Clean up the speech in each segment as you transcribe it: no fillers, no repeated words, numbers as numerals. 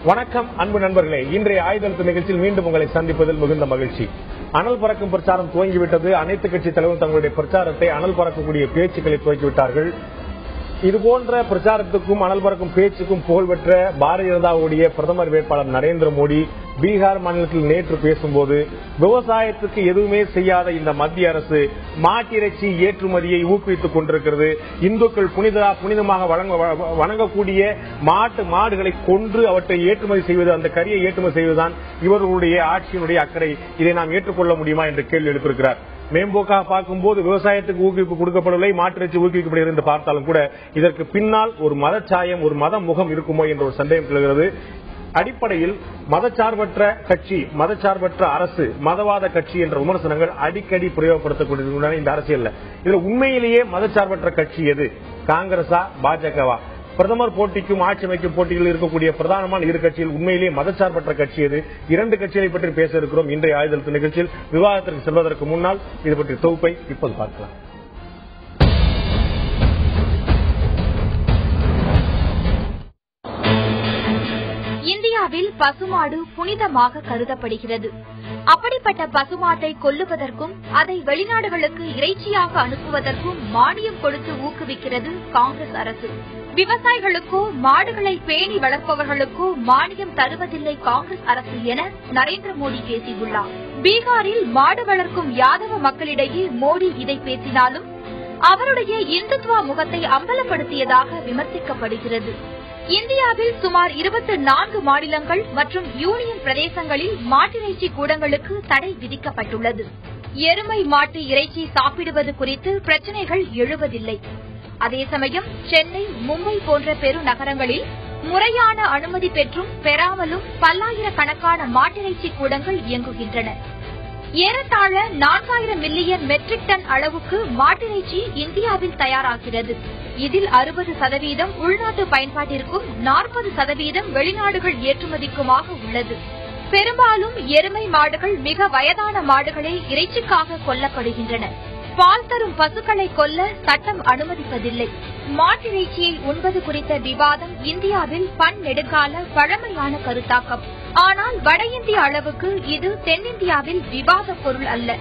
வணக்கம் அன்பு நண்பர்களே, இன்றைய ஆயுதெழுத்து நிகழ்ச்சியில் மீண்டும் உங்களை சந்திப்பதில் மிகுந்த மகிழ்ச்சி. அனல் பறக்கும் பிரச்சாரம் துவங்கிவிட்டது. அனைத்து கட்சி தலைவரும் தங்களுடைய பிரச்சாரத்தை அனல் பறக்கக்கூடிய பேச்சுக்களை துவக்கிவிட்டார்கள். இதுபோன்ற பிரச்சாரத்துக்கும் அனல் பறக்கும் பேச்சுக்கும் புகழ்பெற்ற பாரதிய ஜனதாவுடைய பிரதமர் வேட்பாளர் நரேந்திர மோடி பீகார் மாநிலத்தில் நேற்று பேசும்போது, விவசாயத்துக்கு எதுவுமே செய்யாத இந்த மத்திய அரசு மாட்டிறைச்சி ஏற்றுமதியை ஊக்குவித்துக் கொண்டிருக்கிறது. இந்துக்கள் புனிதமாக வணங்கக்கூடிய மாடுகளை கொன்று அவற்றை ஏற்றுமதி செய்வது, அந்த கரியை ஏற்றுமதி செய்வதுதான் இவர்களுடைய ஆட்சியினுடைய அக்கறை. இதை நாம் ஏற்றுக்கொள்ள முடியுமா என்று கேள்வி எழுப்பியிருக்கிறார். மேம்போக்காக பார்க்கும்போது விவசாயத்துக்கு ஊக்குவிப்பு கொடுக்கப்படவில்லை, மாட்டிறைச்சி ஊக்குவிக்கப்படுகிறது என்று பார்த்தாலும் கூட இதற்கு பின்னால் ஒரு மதச்சாயம், ஒரு மத முகம் இருக்குமோ என்ற ஒரு சந்தேகம் எழுகிறது. அடிப்படையில் மதச்சார்பற்ற கட்சி, மதச்சார்பற்ற அரசு, மதவாத கட்சி என்ற விமர்சனங்கள் அடிக்கடி பிரயோகப்படுத்தக்கூடிய இந்த அரசியல். இதுல உண்மையிலேயே மதச்சார்பற்ற கட்சி எது? காங்கிரஸா, பாஜகவா? பிரதமர் போட்டிக்கும் ஆட்சி அமைக்கும் போட்டியில் இருக்கக்கூடிய பிரதானமான இரு கட்சியில் உண்மையிலேயே மதச்சார்பற்ற கட்சி எது? இரண்டு கட்சிகளை பற்றி பேச இருக்கிறோம் இன்றைய ஆயுதெழுத்து நிகழ்ச்சியில். விவாதத்திற்கு செல்வதற்கு முன்னால் இது பற்றிய தொகுப்பை இப்போது பார்க்கலாம். இந்தியாவில் பசுமாடு புனிதமாக கருதப்படுகிறது. அப்படிப்பட்ட பசுமாட்டை கொல்லுவதற்கும் அதை வெளிநாடுகளுக்கு இறைச்சியாக அனுப்புவதற்கும் மானியம் கொடுத்து ஊக்குவிக்கிறது காங்கிரஸ் அரசு. விவசாயிகளுக்கோ மாடுகளை பேணி வளர்ப்பவர்களுக்கோ மானியம் தருவதில்லை காங்கிரஸ் அரசு என நரேந்திர மோடி பேசியுள்ளார். பீகாரில் மாடு வளர்க்கும் யாதவ மக்களிடையே மோடி இதை பேசினாலும் அவருடைய இந்துத்துவ முகத்தை அம்பலப்படுத்தியதாக விமர்சிக்கப்படுகிறது. இந்தியாவில் சுமார் 24 மாநிலங்கள் மற்றும் யூனியன் பிரதேசங்களில் மாட்டிறைச்சி கூடங்களுக்கு தடை விதிக்கப்பட்டுள்ளது. எருமை மாட்டு இறைச்சி சாப்பிடுவது குறித்து பிரச்சினைகள் எழுவதில்லை. அதே சமயம் சென்னை, மும்பை போன்ற பெருநகரங்களில் முறையான அனுமதி பெற்றும் பெறாமலும் பல்லாயிரக்கணக்கான மாட்டிறைச்சி கூடங்கள் இயங்குகின்றன. ஏறத்தாழ 4000 மில்லியன் மெட்ரிக் டன் அளவுக்கு மாட்டிறைச்சி இந்தியாவில் தயாராகிறது. இதில் 60% உள்நாட்டு பயன்பாட்டிற்கும் 40% வெளிநாடுகள் ஏற்றுமதிக்குமாக உள்ளது. பெரும்பாலும் எருமை மாடுகள் மிக வயதான மாடுகளே இறைச்சிக்காக கொல்லப்படுகின்றன. பால் தரும் பசுக்களை கொல்ல சட்டம் அனுமதிப்பதில்லை. மாட்டிறைச்சியை உண்பது குறித்த விவாதம் இந்தியாவில் பன்னெடுங்கால பழமையான கருத்தாக்கம். ஆனால் வட இந்திய அளவுக்கு இது தென்னிந்தியாவில் விவாத பொருள் அல்ல.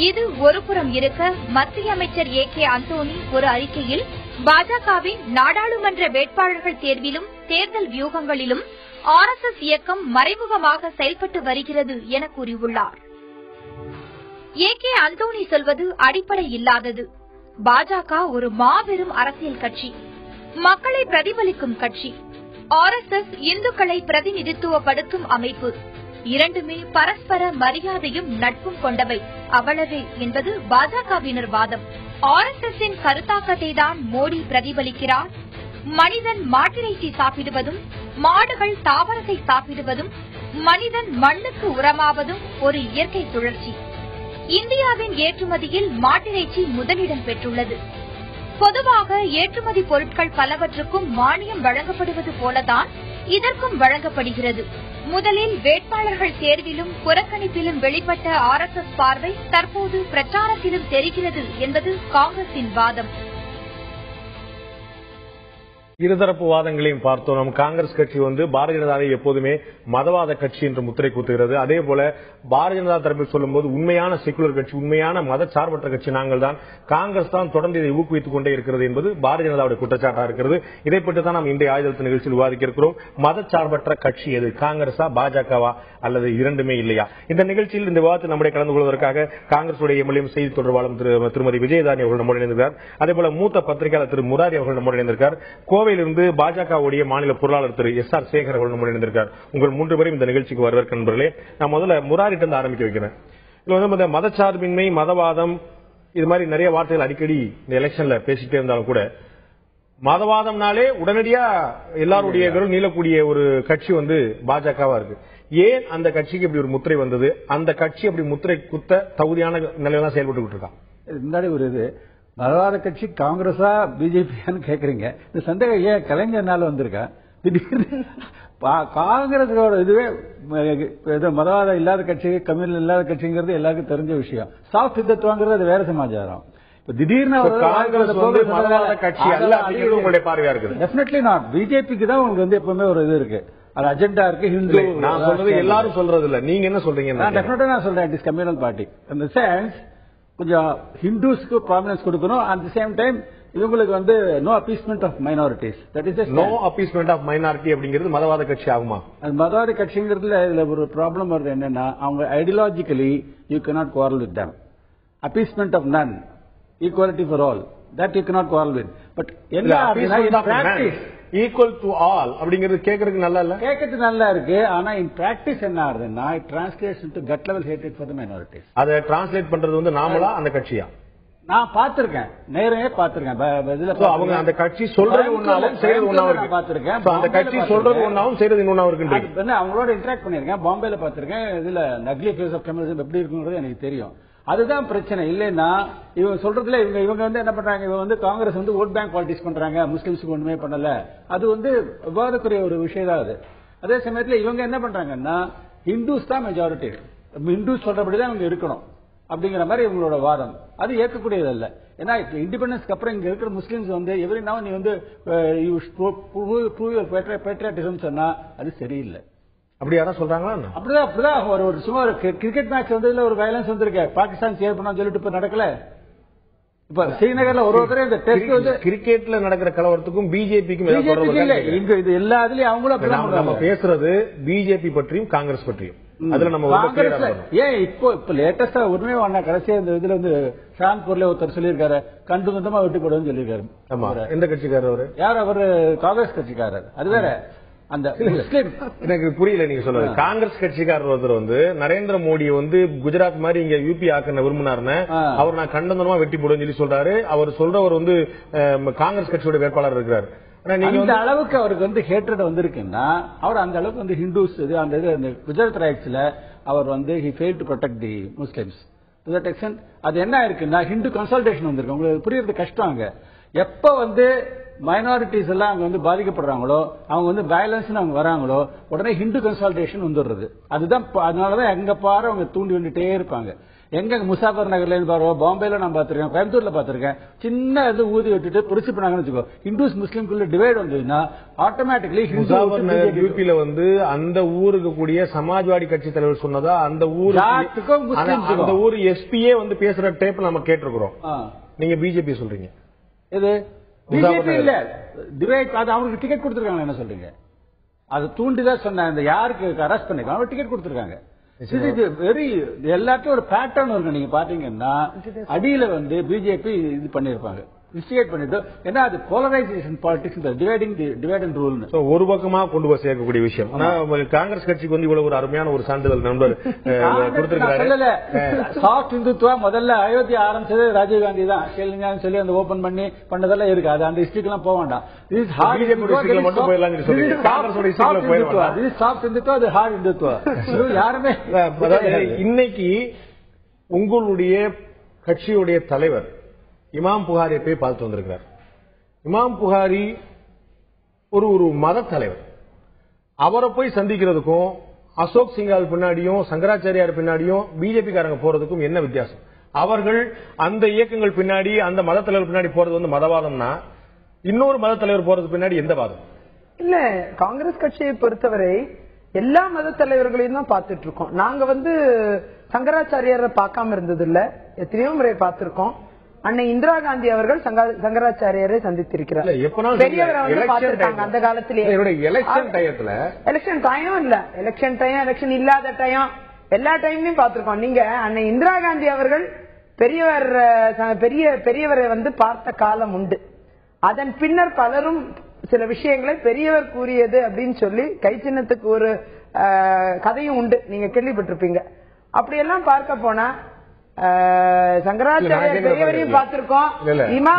இது ஒருபுறம் இருக்க, மத்திய அமைச்சர் ஏ.கே. அந்தோணி ஒரு அறிக்கையில் பாஜகவின் நாடாளுமன்ற வேட்பாளர்கள் தேர்விலும் தேர்தல் வியூகங்களிலும் RSS இயக்கம் மறைமுகமாக செயல்பட்டு வருகிறது என கூறியுள்ளார். ஏ.கே. அந்தோணி சொல்வது அடிப்படை இல்லாதது. பாஜக ஒரு மாபெரும் அரசியல் கட்சி, மக்களை பிரதிபலிக்கும் கட்சி. RSS இந்துக்களை பிரதிநிதித்துவப்படுத்தும் அமைப்பு. இரண்டுமே பரஸ்பர மரியாதையும் நட்பும் கொண்டவை, அவ்வளவே என்பது பாஜகவினர் வாதம். RSSஇன் கருத்தாக்கத்தை தான் மோடி பிரதிபலிக்கிறார். மனிதன் மாட்டிறைச்சி சாப்பிடுவதும், மாடுகள் தாவரத்தை சாப்பிடுவதும், மனிதன் மண்ணுக்கு உரமாவதும் ஒரு இயற்கை சுழற்சி. இந்தியாவின் ஏற்றுமதியில் மாட்டிறைச்சி முதலிடம் பெற்றுள்ளது. பொதுவாக ஏற்றுமதி பொருட்கள் பலவற்றுக்கும் மானியம் வழங்கப்படுவது போலதான் இதற்கும் வழங்கப்படுகிறது. முதலில் வேட்பாளர்கள் தேர்விலும் புறக்கணிப்பிலும் வெளிப்பட்ட RSS பார்வை தற்போது பிரச்சாரத்திலும் தெரிகிறது என்பது காங்கிரசின் வாதம். இருதரப்பு வாதங்களையும் பார்த்தோம். நம் காங்கிரஸ் கட்சி பாரதிய ஜனதாவை எப்போதுமே மதவாத கட்சி என்று முத்திரை குத்துகிறது. அதே போல பாரதிய ஜனதா தரப்பில் சொல்லும்போது உண்மையான செக்குலர் கட்சி, உண்மையான மதச்சார்பற்ற கட்சி நாங்கள் தான், காங்கிரஸ் தான் தொடர்ந்து இதை ஊக்குவித்துக் கொண்டே இருக்கிறது என்பது பாரதிய ஜனதாவுடைய குற்றச்சாட்டாக இருக்கிறது. இதை பற்றி தான் நாம் இன்றைய ஆயுதெழுத்து நிகழ்ச்சியில் விவாதிக்க இருக்கிறோம். மதச்சார்பற்ற கட்சி எது? காங்கிரஸா, பாஜகவா, அல்லது இரண்டுமே இல்லையா? இந்த நிகழ்ச்சியில் இந்த விவாதத்தில் நம்முடைய கலந்து கொள்வதற்காக காங்கிரசுடைய எம்எல்ஏ செய்தி தொடர்பாளர் திருமதி விஜயதானி அவர்கள் நம்முடைய இணைந்திருக்கிறார். அதேபோல மூத்த பத்திரிகையாளர் திரு முராரி அவர்கள் நம்முடைய இணைந்திருக்கிறார். கோவையிலிருந்து பாஜகவுடைய மாநில பொருளாளர் திரு எஸ்.ஆர். சேகர் அவர்கள் நம்முடைய இணைந்திருக்கிறார். உங்கள் மூன்று பேரும் இந்த நிகழ்ச்சிக்கு வருவதற்கு நண்பர்களே, நான் முதல்ல முராரிட்டு இருந்து ஆரம்பிக்க வைக்கிறேன். இதுல மதச்சார்பின்மை, மதவாதம், இது மாதிரி நிறைய வார்த்தைகள் அடிக்கடி இந்த எலெக்ஷன்ல பேசிட்டே இருந்தாலும் கூட, மதவாதம்னாலே உடனடியா எல்லாருடைய விரல் நீளக்கூடிய ஒரு கட்சி பாஜகவா இருக்கு. ஏன் அந்த கட்சிக்கு இப்படி ஒரு முத்திரை வந்தது? அந்த கட்சி அப்படி முத்திரை குத்த தகுதியான நிலையில செயல்பட்டு இருக்கா? முன்னாடி ஒரு இது மதவாத கட்சி காங்கிரஸா பிஜேபியான்னு கேக்குறீங்க. இந்த சந்தேகம் ஏன் கலைஞர்னால வந்திருக்கா? திடீர்னு காங்கிரஸோட இதுவே மதவாதம் இல்லாத கட்சி, கம்யூனல் இல்லாத கட்சிங்கிறது எல்லாருக்கும் தெரிஞ்ச விஷயம். சாஃப்ட் யுத்தத்துவங்கிறது அது வேற சமாச்சாரம். திடீர்னு கட்சி அல்ல அப்படிங்கிறது உங்களுடைய பார்வையா இருக்குது. Definitely not. பிஜேபிக்கு தான் உங்களுக்கு எப்பவுமே ஒரு இது இருக்கு. அது அஜெண்டா இருக்கு. ஹிந்து நான் சொல்றது எல்லாரும் சொல்றது இல்ல, நீங்க என்ன சொல்றீங்க? நான் சொல்றேன் இட் இஸ் கம்யூனல் பார்ட்டி. இந்த சென்ஸ் கொஞ்சம் ஹிந்துஸ்க்கு ப்ராமினன்ஸ் கொடுக்கணும். அட் தி சேம் டைம் இவங்களுக்கு வந்து no appeasement of minorities. That is no appeasement of minority அப்படிங்கிறது மதவாத கட்சி ஆகுமா? அது மதவாத கட்சிங்கிறதுல இதுல ஒரு ப்ராப்ளம் வருது என்னன்னா, அவங்க ideologically you cannot quarrel with them. Appeasement of none, equality for all, that you cannot quarrel with. But என்ன பிராக்டிஸ் ஈக்குவல் டு ஆல் அப்படிங்கிறது கேட்கறதுக்கு நல்லா இல்ல? கேட்கறதுக்கு நல்லா இருக்கு. ஆனா இன் பிராக்டிஸ் என்ன ஆகுதுன்னா it translates into cut level hatred for the minorities. அதை டிரான்ஸ்லேட் பண்றது வந்து நாமளா அந்த கட்சியா? நான் பாத்திருக்கேன், நேரவே பாத்திருக்கேன். அவங்க அந்த கட்சி சொல்றது ஒன்னாவும் செய்யறது ஒன்னாவும் பாத்திருக்கேன். அந்த கட்சி சொல்றது ஒன்னாவும் செய்யறது இன்னொன்னாவும் இருக்கு. அவங்களோட இன்டராக்ட் பண்ணிருக்கேன், பாம்பேல பாத்திருக்கேன். இதுல நக்லி ஃபேஸ் ஆஃப் கம்யூனிசம் எப்படி இருக்குங்கிறது எனக்கு தெரியும். அதுதான் பிரச்சனை. இல்லைன்னா இவங்க சொல்றதுல இவங்க வந்து என்ன பண்றாங்க, இவங்க வந்து காங்கிரஸ் வந்து ஓட் பேங்க் பாலிடிக்ஸ் பண்றாங்க, முஸ்லிம்ஸுக்கு ஒண்ணுமே பண்ணல. அது வந்து விவாதக்குரிய ஒரு விஷயம் தான் அது. அதே சமயத்துல இவங்க என்ன பண்றாங்கன்னா ஹிந்துஸ் தான் மெஜாரிட்டி, ஹிந்துஸ் சொல்றபடிதான் இவங்க இருக்கணும் அப்படிங்கிற மாதிரி இவங்களோட வாதம். அது ஏற்கக்கூடியது அல்ல. ஏன்னா இண்டிபெண்டன்ஸ்க்கு அப்புறம் இங்க இருக்கிற முஸ்லிம்ஸ் வந்து எவ்ரி நவ் நீ வந்து பேட்ரியாட்டிசம் சொன்னா அது சரியில்லை. அப்படி யாரும் சொல்றாங்களா? அப்படிதான் ஒரு சும்மா கிரிக்கெட் மேட்ச் வந்ததுல ஒரு வயலன்ஸ் வந்திருக்கு, பாகிஸ்தான் சேர் பண்ணா சொல்லிட்டு இப்ப நடக்கல. இப்ப ஸ்ரீநகர்ல ஒருத்தர் இந்த டெஸ்ட் வந்து கிரிக்கெட்ல நடக்கிற கலவரத்துக்கும் பிஜேபிக்கும் இங்க இது எல்லா இதுலயும் அவங்களும் நம்ம பேசுறது பிஜேபி பற்றியும் காங்கிரஸ் பற்றியும். அதுல நம்ம ஏன் இப்ப லேட்டஸ்டா உண்மையா வாங்க கடைசியா இந்த இதுல வந்து ஷான்பூர்ல ஒருத்தர் சொல்லியிருக்காரு, கண்டு கண்டமா வெட்டி போடுன்னு சொல்லியிருக்காரு. எந்த கட்சிக்காரர் அவரு? யார் அவரு? காங்கிரஸ் கட்சிக்காரர். அது வேற. அந்த முஸ்லிம் எனக்கு புரியல நீங்க சொல்றது. காங்கிரஸ் கட்சிக்காரர் ஒருத்தர் வந்து நரேந்திர மோடியை வந்து குஜராத் மாதிரி இங்க யூபி ஆக்க விரும்பினாருன்னு அவர் நான் கண்டனமா வெட்டி போடுன்னு சொல்லி சொல்றாரு. அவர் சொல்றவர் வந்து காங்கிரஸ் கட்சியோட வேட்பாளர் இருக்கிறார். அந்த அளவுக்கு அவருக்கு வந்து ஹேட்ரட் வந்திருக்குன்னா அவர் அந்த அளவுக்கு வந்து ஹிந்துஸ் அந்த குஜராத் ரைட்ஸ்ல அவர் வந்து he fail to protect the Muslims to that extend. அது என்ன இருக்குன்னா ஹிந்து கன்சல்டேஷன் வந்திருக்கு. உங்களுக்கு புரியறது கஷ்டம். அங்க எப்ப வந்து மைனாரிட்டிஸ் எல்லாம் அங்க வந்து பாதிக்கப்படுறாங்களோ, அவங்க வந்து வயலன்ஸ் அவங்க வராங்களோ, உடனே ஹிந்து கன்சல்டேஷன் வந்துடுறது. அதுதான் அதனாலதான் எங்க பாரு அவங்க தூண்டி வந்துட்டே இருப்பாங்க. எங்க முசாபர் நகர்ல இருந்து பாருவோம், பாம்பேல நான் பாத்திருக்கேன், கோயம்புத்தூர்ல பாத்திருக்கேன். சின்ன இது ஊதி விட்டுட்டு பிரிச்சு பண்ணாங்கன்னு வச்சுக்கோ, ஹிந்துஸ் முஸ்லீம்குள்ள டிவைட் வந்ததுன்னா ஆட்டோமேட்டிக்கலி முசாபர் நகர் யூபியில வந்து அந்த ஊருக்கு கூடிய சமாஜ்வாடி கட்சி தலைவர் சொன்னதா அந்த ஊர் எஸ்பியே வந்து பேசுற டேப் நம்ம கேட்டிருக்கிறோம். நீங்க பிஜேபி சொல்றீங்க, இது பிஜேபி இல்ல டிவைட். அது அவங்களுக்கு டிக்கெட் கொடுத்திருக்காங்க. என்ன சொல்றீங்க? அது தூண்டிதான் சொன்ன. இந்த யாருக்கு அரெஸ்ட் பண்ணிருக்காங்க அவங்க டிக்கெட் கொடுத்திருக்காங்க. வெரி எல்லாத்தையும் ஒரு பேட்டர்ன் இருக்கு. நீங்க பாத்தீங்கன்னா அடியில வந்து பிஜேபி இது பண்ணிருப்பாங்க, இன்ஸ்டிகேட் பண்ணிட்டு. ஏன்னா அது polarisation politics, divide and rule ஒரு பக்கமா கொண்டு போய் சேர்க்கக்கூடிய விஷயம். காங்கிரஸ் கட்சிக்கு வந்து இவ்வளவு ஒரு அருமையான ஒரு சான்றிதழ் நண்பர் கொடுத்திருக்காரு. சாஃப்ட் இந்துத்துவா முதல்ல அயோத்தியா ஆரம்பிச்சது ராஜீவ்காந்தி தான் சொல்லி அந்த ஓபன் பண்ணி பண்ணதெல்லாம் இருக்கு. அது அந்த ஹிஸ்டரிக்கு எல்லாம் போக வேண்டாம். மட்டும் போயிடலாம். சாஃப்ட் இந்துத்துவா, அது ஹார்ட் இந்துத்துவா. யாருமே இன்னைக்கு உங்களுடைய கட்சியுடைய தலைவர் இமாம் புகாரியை போய் பார்த்து வந்திருக்கிறார். இமாம் புகாரி ஒரு மத தலைவர். அவரை போய் சந்திக்கிறதுக்கும் அசோக் சிங்கால் பின்னாடியும் சங்கராச்சாரியார் பின்னாடியும் பிஜேபி காரங்க போறதுக்கும் என்ன வித்தியாசம்? அவர்கள் அந்த இயக்கங்கள் பின்னாடி அந்த மத தலைவர் பின்னாடி போறது வந்து மதவாதம்னா, இன்னொரு மத தலைவர் போறது பின்னாடி எந்த வாதம் இல்ல? காங்கிரஸ் கட்சியை பொறுத்தவரை எல்லா மத தலைவர்களையும் தான் பார்த்துட்டு இருக்கோம். நாங்க வந்து சங்கராச்சாரியாரை பார்க்காம இருந்தது இல்ல, எத்தனையோ முறை பார்த்திருக்கோம். அன்னை இந்திரா காந்தி அவர்கள் சங்கராச்சாரியாரை சந்தித்திருக்கிறார். பெரியவரை வந்து பார்த்திருக்காங்க அந்த காலத்திலேயே. எலெக்ஷன் டைம் இல்ல, எலெக்ஷன் டைம், எலெக்ஷன் இல்லாத டைம், எல்லா டைம்லயும் பார்த்திருக்கோம். நீங்க அன்னை இந்திரா காந்தி அவர்கள் பெரியவரை வந்து பார்த்த காலம் உண்டு. அதன் பின்னர் பலரும் சில விஷயங்களை பெரியவர் கூறியது அப்படின்னு சொல்லி கை சின்னத்துக்கு ஒரு கதையும் உண்டு, நீங்க கேள்விப்பட்டிருப்பீங்க. அப்படியெல்லாம் பார்க்க போனா சங்கராச்சாரியார் பெரியவரையும் பார்த்திருக்கோம்.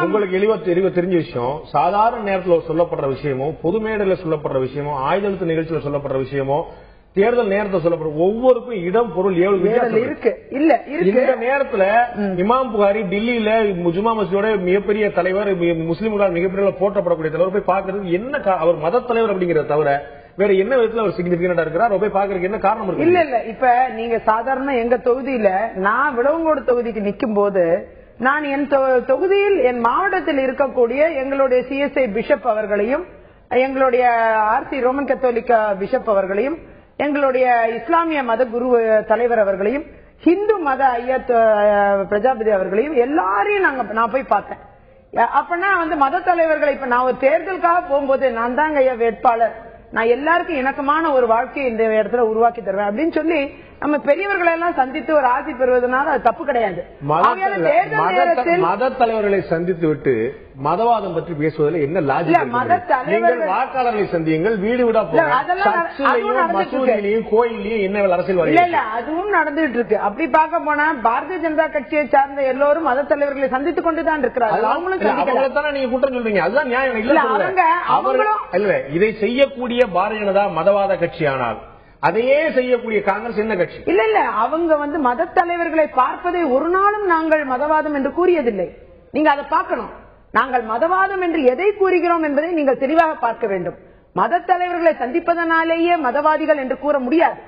உங்களுக்கு எளிவா தெரிஞ்ச விஷயம், சாதாரண நேரத்தில் சொல்லப்படுற விஷயமோ, பொது மேடையில் சொல்லப்படுற விஷயமோ, ஆயுதழுத்த நிகழ்ச்சியில் சொல்லப்படுற விஷயமோ, தேர்தல் நேரத்தில் சொல்லப்படுற ஒவ்வொருக்கும் இடம் பொருள் இருக்கு. இல்ல இந்த நேரத்துல இமாம் புகாரி டில்லியில ஜுமா மஸ்ஜிதோட மிகப்பெரிய தலைவர், முஸ்லிம்களால் மிகப்பெரிய போற்றப்படக்கூடிய தலைவர் போய் பாக்குறதுக்கு என்ன, அவர் மத தலைவர் அப்படிங்கறத தவிர வேற என்ன விதத்துல அவர் சிக்னிபிகன்டா இருக்கிறார்? போய் பாக்குறதுக்கு என்ன காரணம் இருக்கு? இல்ல இப்ப நீங்க சாதாரண எங்க தொகுதியில நான் விளவங்கோடு தொகுதிக்கு நிக்கும் போது நான் என் தொகுதியில் என் மாவட்டத்தில் இருக்கக்கூடிய எங்களுடைய சிஎஸ்ஐ பிஷப் அவர்களையும் எங்களுடைய ஆர்சி ரோமன் கத்தோலிக்க பிஷப் அவர்களையும், எங்களுடைய இஸ்லாமிய மத குரு தலைவர் அவர்களையும், ஹிந்து மத ஐயத் பிரஜாபதி அவர்களையும் எல்லாரையும் நான் போய் பார்த்தேன். அப்பனா மத தலைவர்களை இப்ப நான் ஒரு தேர்தலுக்காக போகும்போது நான் தாங்க ஐயா வேட்பாளர், நான் எல்லாருக்கும் இணக்கமான ஒரு வாழ்க்கையை இந்த இடத்துல உருவாக்கி தருவேன் அப்படின்னு சொல்லி நம்ம பெரியவர்களை எல்லாம் சந்தித்து ஒரு ஆசி பெறுவதனால அது தப்பு கிடையாது. மத தலைவர்களை சந்தித்து விட்டு மதவாதம் பற்றி பேசுவதில் என்ன லாஜிக்? நீங்கள் வாக்காளர்களை சந்தியுங்கள், வீடு வீடா மசூதியிலையும் கோயிலையும் என்ன அரசியல் வர இல்ல அதுவும் நடந்துட்டு இருக்கு. அப்படி பார்க்க போனா பாரதிய ஜனதா கட்சியை சார்ந்த எல்லோரும் மத தலைவர்களை சந்தித்துக் கொண்டுதான் இருக்கிறார்கள். அவங்களும் நீங்க குற்றம் சொல்றீங்க, அதுதான் நியாயம் இல்ல. இதை செய்யக்கூடிய பாரதிய ஜனதா மதவாத கட்சியானால் அதையே செய்யக்கூடிய காங்கிரஸ் என்ன கட்சி? இல்ல இல்ல அவங்க மத தலைவர்களை பார்ப்பதை ஒரு நாளும் நாங்கள் மதவாதம் என்று கூறியதில்லை. நீங்க அதை பார்க்கணும். நாங்கள் மதவாதம் என்று எதை கூறுகிறோம் என்பதை நீங்கள் தெளிவாக பார்க்க வேண்டும். மத தலைவர்களை சந்திப்பதனாலேயே மதவாதிகள் என்று கூற முடியாது.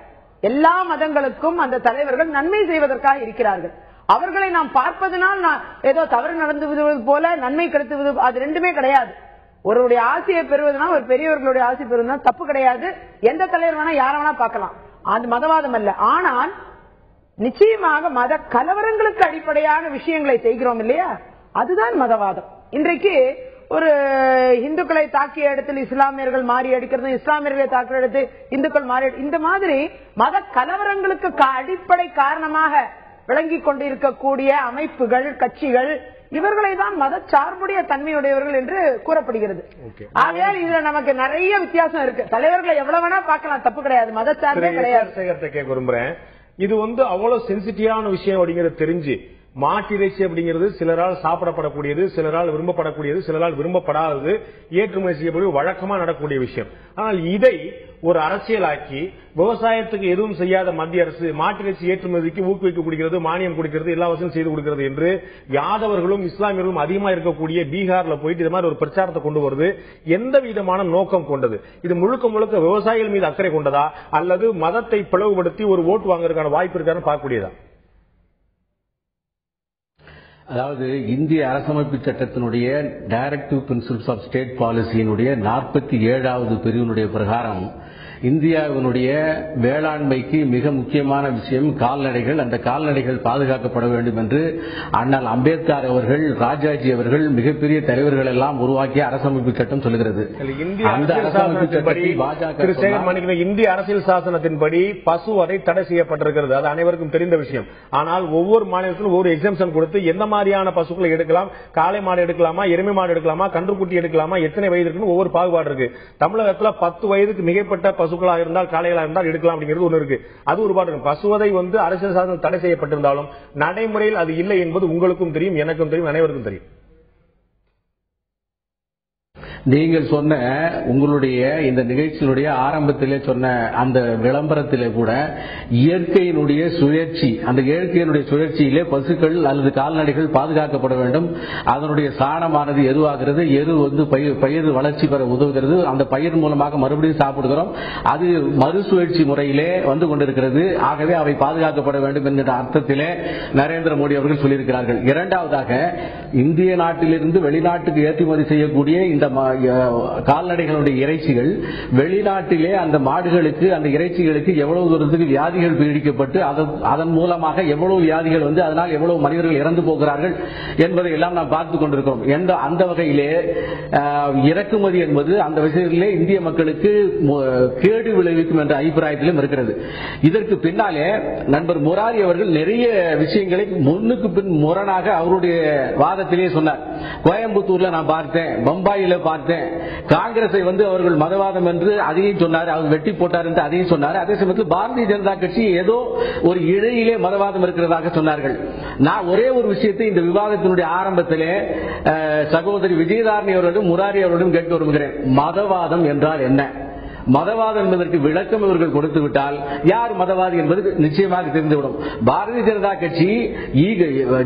எல்லா மதங்களுக்கும் அந்த தலைவர்கள் நன்மை செய்வதற்காக இருக்கிறார்கள். அவர்களை நாம் பார்ப்பதனால் ஏதோ தவறு நடந்து போல நன்மை கிடைத்துவது அது ரெண்டுமே கிடையாது. ஒருவருடைய ஆசையை பெறுவதனால், ஒரு பெரியவர்களுடைய ஆசை பெறுவதனால் தப்பு கிடையாது. எந்த தலைவர் வேணா யார வேணா பார்க்கலாம், அது மதவாதம் அல்ல. ஆனால் நிச்சயமாக மத கலவரங்களுக்கு அடிப்படையான விஷயங்களை செய்கிறோம் இல்லையா, அதுதான் மதவாதம். இன்றைக்கு ஒரு இந்துக்களை தாக்கிய இடத்தில் இஸ்லாமியர்கள் மாறி அடிக்கிறது, இஸ்லாமியர்களை தாக்கிய இடத்தில் இந்துக்கள் மாறி, இந்த மாதிரி மத கலவரங்களுக்கு அடிப்படை காரணமாக விளங்கி கொண்டிருக்கக்கூடிய அமைப்புகள், கட்சிகள், இவர்களை தான் மத சார்புடைய தன்மையுடையவர்கள் என்று கூறப்படுகிறது. ஆகையால் இதுல நமக்கு நிறைய வித்தியாசம் இருக்கு. தலைவர்களை எவ்வளவு வேணா பார்க்கலாம், தப்பு கிடையாது, மத சார்பே கிடையாது. கேட்க விரும்புறேன், இது அவ்வளவு சென்சிட்டிவான விஷயம் அப்படிங்கிறது தெரிஞ்சு மாட்டிறைச்சி அப்படிங்கிறது சிலரால் சாப்பிடப்படக்கூடியது, சிலரால் விரும்பப்படக்கூடியது, சிலரால் விரும்பப்படாதது, ஏற்றுமதி செய்யக்கூடிய வழக்கமா நடக்கக்கூடிய விஷயம். ஆனால் இதை ஒரு அரசியலாக்கி விவசாயத்துக்கு எதுவும் செய்யாத மத்திய அரசு மாட்டிறைச்சி ஏற்றுமதிக்கு ஊக்குவிக்கப்படுகிறது, மானியம் கொடுக்கிறது, எல்லா வசதியும் செய்து கொடுக்கிறது என்று யாதவர்களும் இஸ்லாமியர்களும் அதிகமா இருக்கக்கூடிய பீகார்ல போயிட்டு இது மாதிரி ஒரு பிரச்சாரத்தை கொண்டு வருது. எந்த விதமான நோக்கம் கொண்டது? இது முழுக்க முழுக்க விவசாயிகள் மீது அக்கறை கொண்டதா அல்லது மதத்தை பிளவுபடுத்தி ஒரு ஓட்டு வாங்குறதுக்கான வாய்ப்பு இருக்கான்னு பார்க்கக்கூடியதா? அதாவது இந்திய அரசமைப்பு சட்டத்தினுடைய டைரக்டிவ் பிரின்சிபிள்ஸ் ஆஃப் ஸ்டேட் பாலிசியினுடைய 47வது பிரிவினுடைய பிரகாரம் இந்தியாவினுடைய வேளாண்மைக்கு மிக முக்கியமான விஷயம் கால்நடைகள். அந்த கால்நடைகள் பாதுகாக்கப்பட வேண்டும் என்று அண்ணல் அம்பேத்கர் அவர்கள், ராஜாஜி அவர்கள், மிகப்பெரிய தலைவர்கள் எல்லாம் உருவாக்கிய அரசமைப்பு சட்டம் சொல்கிறது. அந்த அரசமைப்பு சட்டத்தில் இந்திய அரசியல் சாசனத்தின்படி பசுவதை தடை செய்யப்பட்டிருக்கிறது. அது அனைவருக்கும் தெரிந்த விஷயம். ஆனால் ஒவ்வொரு மாநிலத்திலும் ஒவ்வொரு எக்ஸம்ஷன் கொடுத்து எந்த மாதிரியான பசுக்களை எடுக்கலாம், காளை மாடு எடுக்கலாமா, எருமை மாடு எடுக்கலாமா, கன்றுக்குட்டி எடுக்கலாமா, எத்தனை வயது இருக்குன்னு ஒவ்வொரு பாகுபாடு இருக்கு. தமிழகத்தில் 10 வயதுக்கு மிகப்பட்ட பசுக்களாக இருந்தால், காளைகளாக இருந்தால் எடுக்கலாம் அப்படிங்கிறது ஒன்று இருக்கு. அது ஒரு பாடு. பசுவதை அரசியல் சாசனம் தடை செய்யப்பட்டிருந்தாலும் நடைமுறையில் அது இல்லை என்பது உங்களுக்கும் தெரியும், எனக்கும் தெரியும், அனைவருக்கும் தெரியும். நீங்கள் சொன்ன உங்களுடைய இந்த நிகழ்ச்சியினுடைய ஆரம்பத்திலே சொன்ன அந்த விளம்பரத்திலே கூட இயற்கையினுடைய சுழற்சி, அந்த இயற்கையினுடைய சுழற்சியிலே பசுக்கள் அல்லது கால்நடைகள் பாதுகாக்கப்பட வேண்டும். அதனுடைய சாணமானது எருவாகிறது, எரு பயிர் வளர்ச்சி பெற உதவுகிறது. அந்த பயிர் மூலமாக மறுபடியும் சாப்பிடுகிறோம். அது மறுசுழற்சி முறையிலே வந்து கொண்டிருக்கிறது. ஆகவே அவை பாதுகாக்கப்பட வேண்டும் என்கிற அர்த்தத்திலே நரேந்திர மோடி அவர்கள் சொல்லியிருக்கிறார்கள். இரண்டாவதாக, இந்திய நாட்டிலிருந்து வெளிநாட்டுக்கு ஏற்றுமதி செய்யக்கூடிய இந்த கால்நடைகளுடைய இறைச்சிகள் வெளிநாட்டிலே அந்த மாடுகளுக்கு, அந்த இறைச்சிகளுக்கு எவ்வளவு தூரத்துக்கு வியாதிகள் பீடிக்கப்பட்டு அதன் மூலமாக எவ்வளவு வியாதிகள் வந்து அதனால் எவ்வளவு மனிதர்கள் இறந்து போகிறார்கள் என்பதை எல்லாம் நாம் பார்த்துக் கொண்டிருக்கிறோம். அந்த வகையிலே இறக்குமதி என்பது அந்த விஷயத்திலே இந்திய மக்களுக்கு கேடு விளைவிக்கும் என்ற அபிப்பிராயத்திலும் இருக்கிறது. இதற்கு பின்னாலே நண்பர் முராரி அவர்கள் நிறைய விஷயங்களை முன்னுக்கு பின் முரணாக அவருடைய வாதத்திலே சொன்னார். கோயம்புத்தூர்ல நான் பார்த்தேன், பம்பாயில பார்த்தேன், காங்கிரஸை அவர்கள் மதவாதம் என்று அதையும் சொன்னார், அவர் வெட்டி போட்டார் என்று அதையும் சொன்னார். அதே சமயத்தில் பாரதிய ஜனதா கட்சி ஏதோ ஒரு இடையிலே மதவாதம் இருக்கிறதாக சொன்னார்கள். நான் ஒரே ஒரு விஷயத்தை இந்த விவாதத்தினுடைய ஆரம்பத்திலே சகோதரி விஜயதாரணி அவர்களும் முராரி அவர்களும் கேட்க விரும்புகிறேன். மதவாதம் என்றால் என்ன? மதவாதம் என்பதற்கு விளக்கம் இவர்கள் கொடுத்து விட்டால் யார் மதவாதி என்பது நிச்சயமாக தெரிந்துவிடும். பாரதிய ஜனதா கட்சி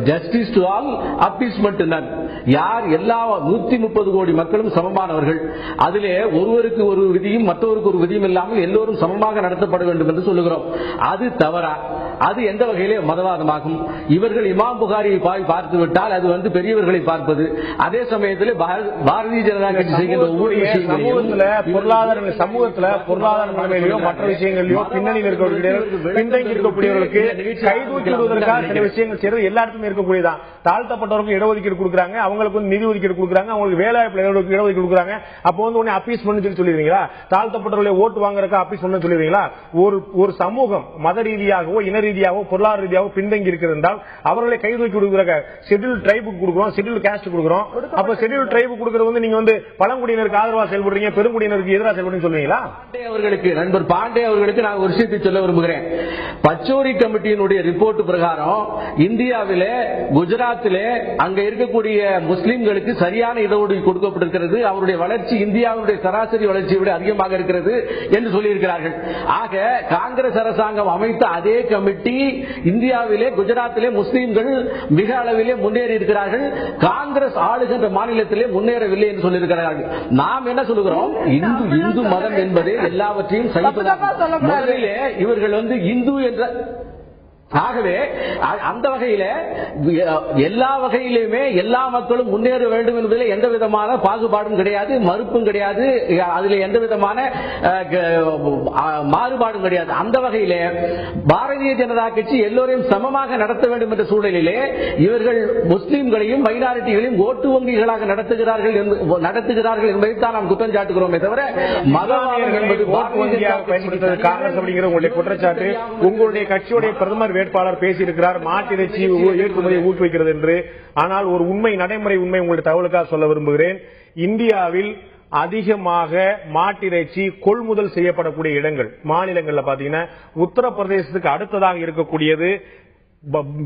justice to all, appeasement to none. யார் எல்லா 130 கோடி மக்களும் சமமானவர்கள், அதிலே ஒருவருக்கு ஒரு விதியும் மற்றவருக்கு ஒரு விதியும் இல்லாமல் எல்லோரும் சமமாக நடத்தப்பட வேண்டும் என்று சொல்லுகிறோம். அது தவறா? அது எந்த வகையிலே மதவாதமாகும்? இவர்கள் இமாம் புகாரியை பார்த்து விட்டால் அது பெரியவர்களை பார்ப்பது. அதே சமயத்தில் பாரதிய ஜனதா கட்சி செய்கின்ற ஒவ்வொரு சமூகத்துல பொருளாதார நிலைமையிலோ மற்ற விஷயங்களிலோ பின்னணியில் இருக்கக்கூடியவர்களுக்கு கைதூக்கி விடுவதற்காக சில விஷயங்கள் செய்யறது எல்லா இடத்துமே இருக்கக்கூடியதான். தாழ்த்தப்பட்டவர்களுக்கு இடஒதுக்கீடு கொடுக்குறாங்க, அவங்களுக்கு நிதி ஒதுக்கீடு கொடுக்குறாங்க, அவங்களுக்கு வேலைவாய்ப்பு இடஒதுக்கீடு கொடுக்குறாங்க. அப்போ உடனே அப்பீஸ் பண்ணு சொல்லிடுவீங்களா? தாழ்த்தப்பட்டவர்களை ஓட்டு வாங்குறதுக்கு அப்பீஸ் பண்ணு சொல்லிடுவீங்களா? ஒரு சமூகம் மத ரீதியாகவோ இன ரீதியாகவோ பொருளாதார ரீதியாகவோ பின்தங்கி இருக்கிறது என்றால் அவர்களை கைதூக்கி கொடுக்குற ஷெட்யூல் ட்ரைபுக்கு கொடுக்குறோம், ஷெட்யூல் காஸ்ட் கொடுக்குறோம். அப்ப ஷெட்யூல் ட்ரைபு கொடுக்கிறது நீங்க பழங்குடியினருக்கு ஆதரவா செயல்படுறீங்க, பெருங்குடியினருக்கு எதிராக செயல்படுறீங்க சொல்லுவீங்களா? அவர்களுக்கு நண்பர் பாண்டே அவர்களுக்கு நான் ஒரு விஷயத்தை சொல்ல விரும்புகிறேன். பச்சோரி கமிட்டியினுடைய ரிப்போர்ட் பிரகாரம் இந்தியாவிலே குஜராத்திலே அங்க இருக்கக்கூடிய முஸ்லிம்களுக்கு சரியான இடஒதுக்கீடு கொடுக்கப்பட்டிருக்கிறது. அவருடைய வளர்ச்சி இந்தியாவுடைய சராசரி வளர்ச்சியை விட அதிகமாக இருக்கிறது என்று சொல்லியிருக்கிறார்கள். ஆக காங்கிரஸ் அரசாங்கம் அமைத்த அதே கமிட்டி இந்தியாவிலே குஜராத்திலே முஸ்லிம்கள் மிக அளவிலே முன்னேறி இருக்கிறார்கள், காங்கிரஸ் ஆளுகின்ற மாநிலத்திலே முன்னேறவில்லை என்று சொல்லியிருக்கிறார்கள். நாம் என்ன சொல்லுகிறோம்? இந்து மதம் என்பதே எல்லாவற்றையும் முதலிலே இவர்கள் இந்து என்ற ஆகவே அந்த வகையில எல்லா வகையிலுமே எல்லா மக்களும் முன்னேற வேண்டும் என்பதில் எந்த விதமான பாகுபாடும் கிடையாது, மறுப்பும் கிடையாது, அதில் எந்த விதமான மாறுபாடும் கிடையாது. அந்த வகையில பாரதிய ஜனதா கட்சி எல்லோரையும் சமமாக நடத்த வேண்டும் என்ற சூழலிலே இவர்கள் முஸ்லிம்களையும் மைனாரிட்டிகளையும் ஓட்டு வங்கிகளாக நடத்துகிறார்கள் என்பதை தான் நாம் குற்றம் சாட்டுகிறோமே தவிர மதவாதம் என்பது காங்கிரஸ் அப்படிங்கிற உங்களுடைய குற்றச்சாட்டு. உங்களுடைய கட்சியுடைய பிரதமர் வேட்பாளர் பேசியிருக்கிறார் மாட்டிறைச்சி ஏற்றுமதியை ஊக்குவிக்கிறது என்று. ஆனால் ஒரு உண்மை, நடைமுறை உண்மை உங்களுடைய தகவலுக்காக சொல்ல விரும்புகிறேன். இந்தியாவில் அதிகமாக மாட்டிறைச்சி கொள்முதல் செய்யப்படக்கூடிய இடங்கள் மாநிலங்கள்ல பாத்தீங்கன்னா உத்தரப்பிரதேசத்துக்கு அடுத்ததாக இருக்கக்கூடியது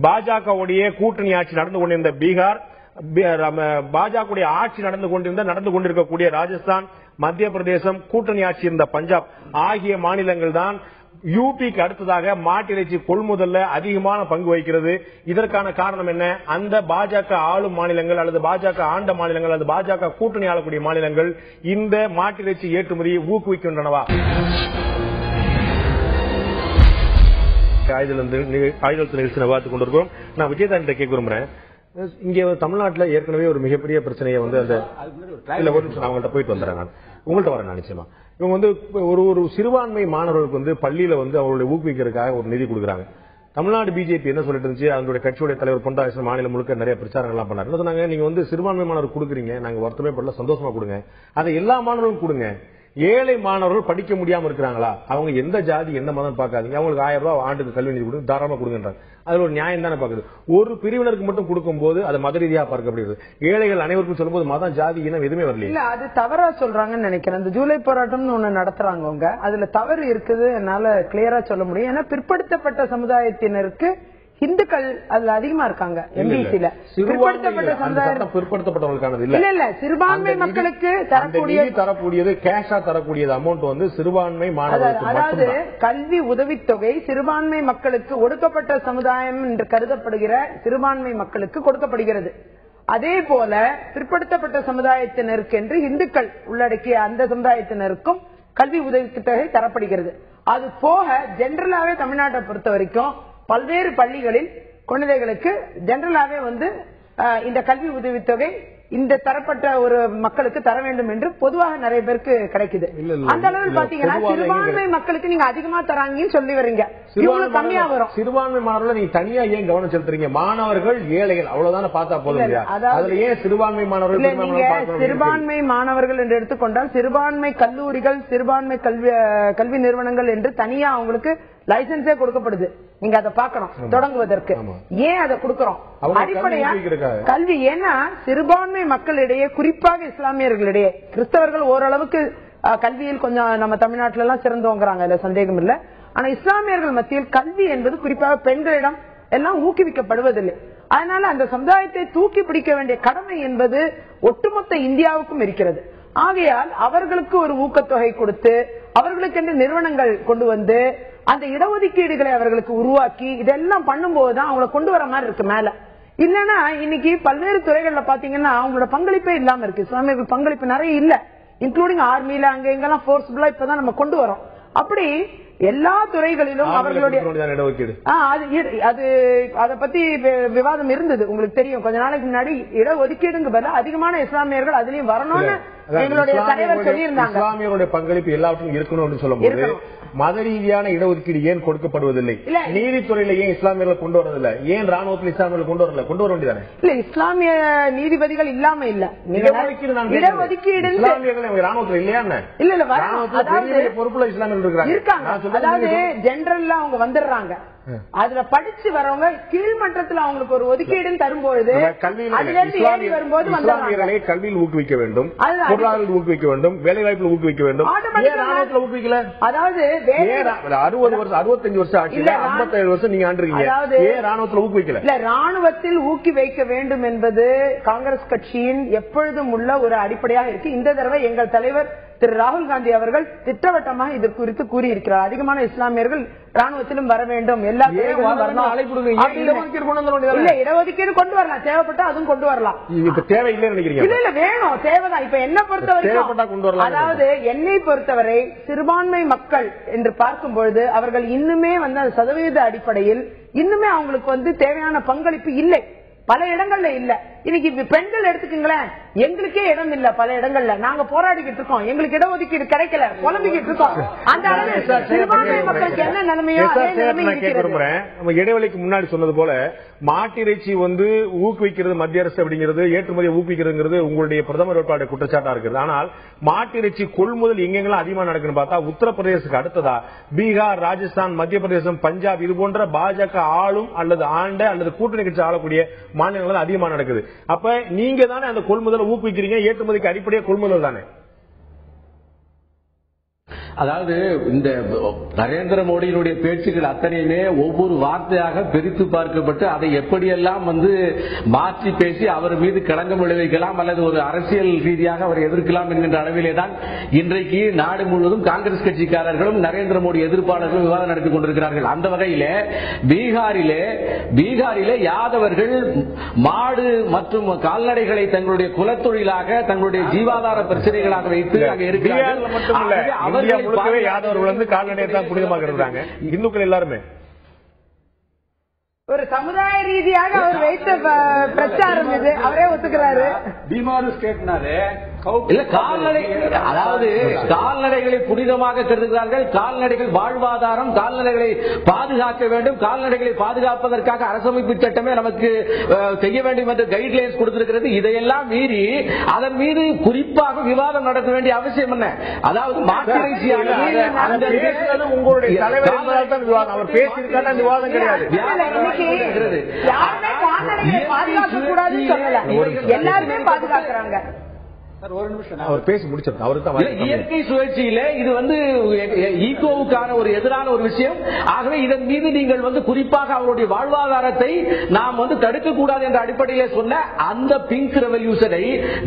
பாஜகவுடைய கூட்டணி ஆட்சி நடந்து கொண்டிருந்த பீகார், பாஜக ஆட்சி நடந்து கொண்டிருக்கக்கூடிய ராஜஸ்தான், மத்திய பிரதேசம், கூட்டணி ஆட்சி இருந்த பஞ்சாப் ஆகிய மாநிலங்கள் தான் யூபிக்கு அடுத்ததாக மாட்டிறைச்சி கொள்முதல்ல அதிகமான பங்கு வகிக்கிறது. இதற்கான காரணம் என்ன? அந்த பாஜக ஆளும் மாநிலங்கள் அல்லது பாஜக ஆண்ட மாநிலங்கள் அல்லது பாஜக கூட்டணி ஆளக்கூடிய மாநிலங்கள் இந்த மாட்டிறைச்சி ஏற்றுமதியை ஊக்குவிக்கின்றனவா? ஆயுதத்து நிகழ்ச்சி பார்த்துக் கொண்டிருக்கிறோம். நான் விஜயகாந்த் கேட்க விரும்புறேன். இங்க தமிழ்நாட்டில் ஏற்கனவே ஒரு மிகப்பெரிய பிரச்சனையை அந்த அவங்கள்ட்ட போயிட்டு வந்துடுறேன். நான் உங்கள்கிட்ட வரேன் நிச்சயமா. இவங்க ஒரு சிறுபான்மை மாணவர்களுக்கு பள்ளியில அவர்களுடைய ஊக்குவிக்கிறதுக்காக ஒரு நிதி கொடுக்குறாங்க. தமிழ்நாடு பிஜேபி என்ன சொல்லிட்டு இருந்துச்சு, அவங்களுடைய கட்சியுடைய தலைவர் பொன்ராஜன் மாநிலம் முழுக்க நிறைய பிரச்சாரங்கள்லாம் பண்ணாரு. என்ன சொன்னாங்க, நீங்க சிறுபான்மை மாணவர் கொடுக்குறீங்க, நாங்க வருத்தமே படல, சந்தோஷமா கொடுங்க, அதை எல்லா மாணவர்களும் கொடுங்க. ஏழை மாணவர்கள் படிக்க முடியாம இருக்கிறாங்களா, அவங்க எந்த ஜாதி என்ன மதம் பார்க்காதீங்க, அவங்களுக்கு 1000 ரூபாய் ஆண்டுக்கு கல்வி நிதி கொடுங்க, தாராளமா கொடுங்கன்றாங்க. அதுல ஒரு நியாயம் தானே பாக்குது. ஒரு பிரிவினருக்கு மட்டும் கொடுக்கும் போது அது மத ரீதியா பார்க்கப்படுகிறது. ஏழைகள் அனைவருக்கும் சொல்லும் போது மதம் ஜாதி இனம் எதுவுமே வரல. இல்ல, அது தவறா சொல்றாங்கன்னு நினைக்கிறேன். அந்த ஜூலை போராட்டம் ஒண்ணு நடத்துறாங்க, அதுல தவறு இருக்குது என்னால கிளியரா சொல்ல முடியும். ஏன்னா பிற்படுத்தப்பட்ட சமுதாயத்தினருக்கு இந்துக்கள் அதுல அதிகமா இருக்காங்க. எம்பிசில பிற்படுத்தப்பட்ட சமுதாயம் பிற்படுத்தப்பட்டவர்களுக்கானது இல்ல சிறுபான்மை மக்களுக்கு தரக்கூடியது கேஷா தரக்கூடியது அமௌண்ட் சிறுபான்மை மாணவர்களுக்கு. அதாவது கல்வி உதவித்தொகை சிறுபான்மை மக்களுக்கு, ஒடுக்கப்பட்ட சமுதாயம் என்று கருதப்படுகிற சிறுபான்மை மக்களுக்கு கொடுக்கப்படுகிறது. அதே போல பிற்படுத்தப்பட்ட சமுதாயத்தினருக்கு என்று இந்துக்கள் உள்ளடக்கிய அந்த சமுதாயத்தினருக்கும் கல்வி உதவித்தொகை தரப்படுகிறது. அது போக ஜெனரலாவே தமிழ்நாட்டை பொறுத்த வரைக்கும் பல்வேறு பள்ளிகளில் குழந்தைகளுக்கு ஜெனரலாவே இந்த கல்வி உதவித்தொகை இந்த தரப்பட்ட ஒரு மக்களுக்கு தர வேண்டும் என்று பொதுவாக நிறைய பேருக்கு கிடைக்குது. அந்த அளவில் பாத்தீங்கன்னா சிறுபான்மை மக்களுக்கு நீங்க அதிகமா தராங்கன்னு சொல்லி வரீங்க, இவ்வளவு கம்மியா வரும். சிறுபான்மை மாணவர்கள் நீங்க தனியா ஏன் கவனம் செலுத்துறீங்க? மாணவர்கள் ஏழைகள் அவ்வளவுதானே பார்த்தா போதும். அதுல ஏன் சிறுபான்மை மாணவர்கள்? நீங்க சிறுபான்மை மாணவர்கள் என்று எடுத்துக்கொண்டால் சிறுபான்மை கல்லூரிகள், சிறுபான்மை கல்வி நிறுவனங்கள் என்று தனியா அவங்களுக்கு லைசன்ஸே கொடுக்கப்படுது. நீங்க அதை பார்க்கணும் தொடங்குவதற்கு. ஏன் அதை கொடுக்கிறோம்? அடிப்படையா கல்வி. ஏன்னா சிறுபான்மை மக்களிடையே, குறிப்பாக இஸ்லாமியர்களிடையே, கிறிஸ்தவர்கள் ஓரளவுக்கு கல்வியில் கொஞ்சம் நம்ம தமிழ்நாட்டில எல்லாம் சிறந்தோங்கிறாங்க, இல்ல சந்தேகம் இல்ல. ஆனா இஸ்லாமியர்கள் மத்தியில் கல்வி என்பது குறிப்பாக பெண்களிடம் எல்லாம் ஊக்குவிக்கப்படுவதில்லை. அதனால அந்த சமுதாயத்தை தூக்கி பிடிக்க வேண்டிய கடமை என்பது ஒட்டுமொத்த இந்தியாவுக்கும் இருக்கிறது. ஆகையால் அவர்களுக்கு ஒரு ஊக்கத்தொகை கொடுத்து அவர்களுக்கென்று நிறுவனங்கள் கொண்டு வந்து அந்த இடஒதுக்கீடுகளை அவர்களுக்கு உருவாக்கி இதெல்லாம் பண்ணும்போதுதான் அவங்களை கொண்டு வர மாதிரி இருக்கு மேல. இல்லன்னா இன்னைக்கு பல்வேறு துறைகள்ல பாத்தீங்கன்னா அவங்களோட பங்களிப்பே இல்லாம இருக்கு. இஸ்லாமியர்கள் பங்களிப்பு நிறைய இல்ல, இன்க்ளூடிங் ஆர்மியில அங்க எங்கெல்லாம் போர்ஸ்புல்லா இப்பதான் நம்ம கொண்டு வரோம். அப்படி எல்லா துறைகளிலும் அவர்களுடைய அதை பத்தி விவாதம் இருந்தது. உங்களுக்கு தெரியும், கொஞ்ச நாளைக்கு முன்னாடி இடஒதுக்கீடுங்க பதிலா அதிகமான இஸ்லாமியர்கள் அதுலயும் வரணும்னு எங்களுடைய தலைவர் சொல்லியிருந்தாங்க. இஸ்லாமியருடைய பங்களிப்பு எல்லாவற்றும் இருக்கணும்னு சொல்லும்போது மத ரீதியான இடஒதுக்கீடு ஏன் கொடுக்கப்படுவதில்லை? நீதித்துறையில ஏன் இஸ்லாமியர்கள் கொண்டு வரதில்லை? ஏன் ராணுவத்தில் இஸ்லாமியர்கள் கொண்டு வர வேண்டியதானே? இல்ல, இஸ்லாமிய நீதிபதிகள் இல்லாம இல்ல, இடஒதுக்கீடு இஸ்லாமியர்கள் ராணுவத்தில் இல்லையா? இல்ல இல்ல, பொறுப்புல இஸ்லாமியர்கள் இருக்காங்க. அதாவது ஜெனரல்ல அவங்க வந்துடுறாங்க, அதுல படிச்சு வரவங்க கீழ்மன்றத்தில் அவங்களுக்கு ஒரு ஒதுக்கீடுன்னு தரும்போது இஸ்லாமியர்களை கல்வியில் ஊக்குவிக்க வேண்டும், பொருளாதாரத்தில் ஊக்குவிக்க வேண்டும், வேலை வாய்ப்பில் ஊக்குவிக்க வேண்டும். ஊக்குவிக்கல. அதாவது 60 வருஷம் 65 வருஷம் ஆட்சியில 57 வருஷம் நீங்க ஆண்டிருக்கீங்க. ஏன் ராணுவத்தில் ஊக்குவிக்கல? இல்ல, ராணுவத்தில் ஊக்குவிக்க வேண்டும் என்பது காங்கிரஸ் கட்சியின் எப்பொழுதும் உள்ள ஒரு அடிப்படையாக இருக்கு. இந்த தடவை எங்கள் தலைவர் திரு ராகுல் காந்தி அவர்கள் திட்டவட்டமாக இது குறித்து கூறியிருக்கிறார். அதிகமான இஸ்லாமியர்கள் ராணுவத்திலும் வர வேண்டும், எல்லா இடஒதுக்கீடு கொண்டு வரலாம், தேவைப்பட்டா அதுவும் கொண்டு வரலாம். தேவையில்லை நினைக்கிறீங்க? இல்ல இல்ல, வேணும், தேவைதான். இப்ப என்ன பொறுத்தவரை, அதாவது என்னை பொறுத்தவரை சிறுபான்மை மக்கள் என்று பார்க்கும் பொழுது அவர்கள் இன்னுமே அந்த சதவீத அடிப்படையில் இன்னுமே அவங்களுக்கு தேவையான பங்களிப்பு இல்லை, பல இடங்கள்ல இல்ல. இன்னைக்கு பெண்கள் எடுத்துக்கீங்களேன், எங்களுக்கே இடம் இல்ல, பல இடங்கள்ல நாங்க போராடிக்கிட்டு இருக்கோம், எங்களுக்கு இடஒதுக்கீடு கிடைக்கல, புலம்பிக்கிட்டு இருக்கோம். அந்த அளவு சிறுபான்மை மக்களுக்கு என்ன நிலைமையோ அதே நிலைமை இருக்கிறது. இடைவெளிக்கு முன்னாடி சொன்னது போல மாட்டிறைச்சி ஊக்குவிக்கிறது மத்திய அரசு அப்படிங்கிறது, ஏற்றுமதியை ஊக்குவிக்கிறது உங்களுடைய பிரதமர் வேட்பாளர் குற்றச்சாட்டா இருக்கிறது. ஆனால் மாட்டிறைச்சி கொள்முதல் எங்கெங்கெல்லாம் அதிகமா நடக்குன்னு பார்த்தா உத்தரப்பிரதேசத்துக்கு அடுத்ததா பீகார், ராஜஸ்தான், மத்திய பிரதேசம், பஞ்சாப் இது போன்ற பாஜக ஆளும் அல்லது ஆண்ட அல்லது கூட்டணி கட்சி ஆளக்கூடிய மாநிலங்கள் அதிகமா நடக்குது. அப்ப நீங்க தானே அந்த கொள்முதலை ஊக்குவிக்கிறீங்க, ஏற்றுமதிக்கு அடிப்படையே கொள்முதல் தானே. அதாவது இந்த நரேந்திர மோடியினுடைய பேச்சுக்கள் அத்தனையுமே ஒவ்வொரு வார்த்தையாக பிரித்து பார்க்கப்பட்டு அதை எப்படியெல்லாம் மாற்றி பேசி அவர் மீது களங்கம் விளைவிக்கலாம் அல்லது ஒரு அரசியல் ரீதியாக அவர் எதிர்க்கலாம் என்கின்ற அளவிலே தான் இன்றைக்கு நாடு முழுவதும் காங்கிரஸ் கட்சிக்காரர்களும் நரேந்திர மோடி எதிர்ப்பாளர்களும் விவாதம் நடத்திக் கொண்டிருக்கிறார்கள். அந்த வகையிலே பீகாரிலே யாதவர்கள் மாடு மற்றும் கால்நடைகளை தங்களுடைய குலத்தொழிலாக தங்களுடைய ஜீவாதார பிரச்சனைகளாக வைத்து அங்கே இருக்கிறார்கள். யாதவர்கள் கால்நடையை தான் புனிதமாக இருக்கிறாங்க. இந்துக்கள் எல்லாருமே ஒரு சமுதாய ரீதியாக அவர் வைத்த பிரச்சாரம் இது, அவரே ஒத்துக்கிறாரு. பீமாரு ஸ்டேட்னாலே அதாவது கால்நடைகளை புனிதமாக கருதுகிறார்கள். கால்நடைகள் வாழ்வாதாரம், கால்நடைகளை பாதுகாக்க வேண்டும், கால்நடைகளை பாதுகாப்பதற்காக அரசமைப்பு சட்டமே நமக்கு செய்ய வேண்டும் என்று கைட்லைன்ஸ் கொடுத்திருக்கிறது. இதையெல்லாம் மீறி அதன் மீது குறிப்பாக விவாதம் நடத்த வேண்டிய அவசியம் என்ன? அதாவது உங்களுடைய தலைவர் அவர் பேசியிருக்கான விவாதம் கிடையாது. பாதுகாக்க கூடாதுன்னு சொல்லல, எல்லாருமே பாதுகாக்கிறாங்க. ஒரு நிமிஷம் அவர் பேசி முடிச்சிருக்காரு. இயற்கை சுழற்சியில இது ஈகோவுக்கான ஒரு எதிரான ஒரு விஷயம். ஆகவே இதன் மீது நீங்கள் குறிப்பாக அவருடைய வாழ்வாதாரத்தை நாம் தடுக்க கூடாது என்ற அடிப்படையில் சொன்ன அந்த பிங்க் ரெவல்யூஷனை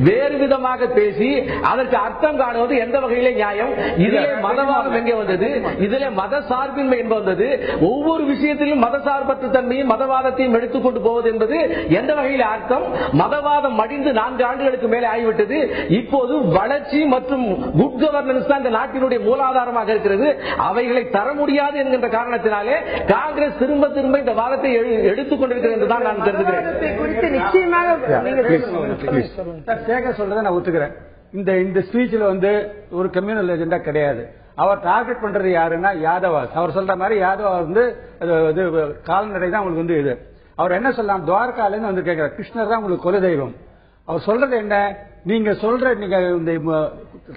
வேறு விதமாக பேசி அதற்கு அர்த்தம் காணுவது எந்த வகையிலே நியாயம்? இதிலே மதவாதம் எங்கே வந்தது? இதிலே மத சார்பின்மை என்பது வந்தது. ஒவ்வொரு விஷயத்திலும் மத சார்பற்ற தன்மையும் மதவாதத்தையும் எடுத்துக்கொண்டு போவது என்பது எந்த வகையில் அர்த்தம்? மதவாதம் மடிந்து 4 ஆண்டுகளுக்கு மேலே ஆகிவிட்டது. இப்போது வளர்ச்சி மற்றும் குட் கவர்னன்ஸ் தான் இந்த நாட்டினுடைய மூலாதாரமாக இருக்கிறது. அவைகளை தர முடியாது என்கின்ற காரணத்தினாலே காங்கிரஸ் திரும்ப திரும்ப இந்த வாதத்தை எடுத்துக் கொண்டிருக்கிறது என்றுதான் நான் கருதுகிறேன். சொல்றதை நான் ஒத்துக்கிறேன். இந்த ஸ்பீச்ல ஒரு கம்யூனல் ஏஜெண்டா கிடையாது. அவர் டார்கெட் பண்றது யாருன்னா யாதவாஸ். அவர் சொல்ற மாதிரி யாதவா கால்நடை தான் உங்களுக்கு இது. அவர் என்ன சொல்லலாம், துவாரகால இருந்து கேட்கிறார், கிருஷ்ணர் தான் உங்களுக்கு குலதெய்வம். அவர் சொல்றது என்ன, நீங்க இந்த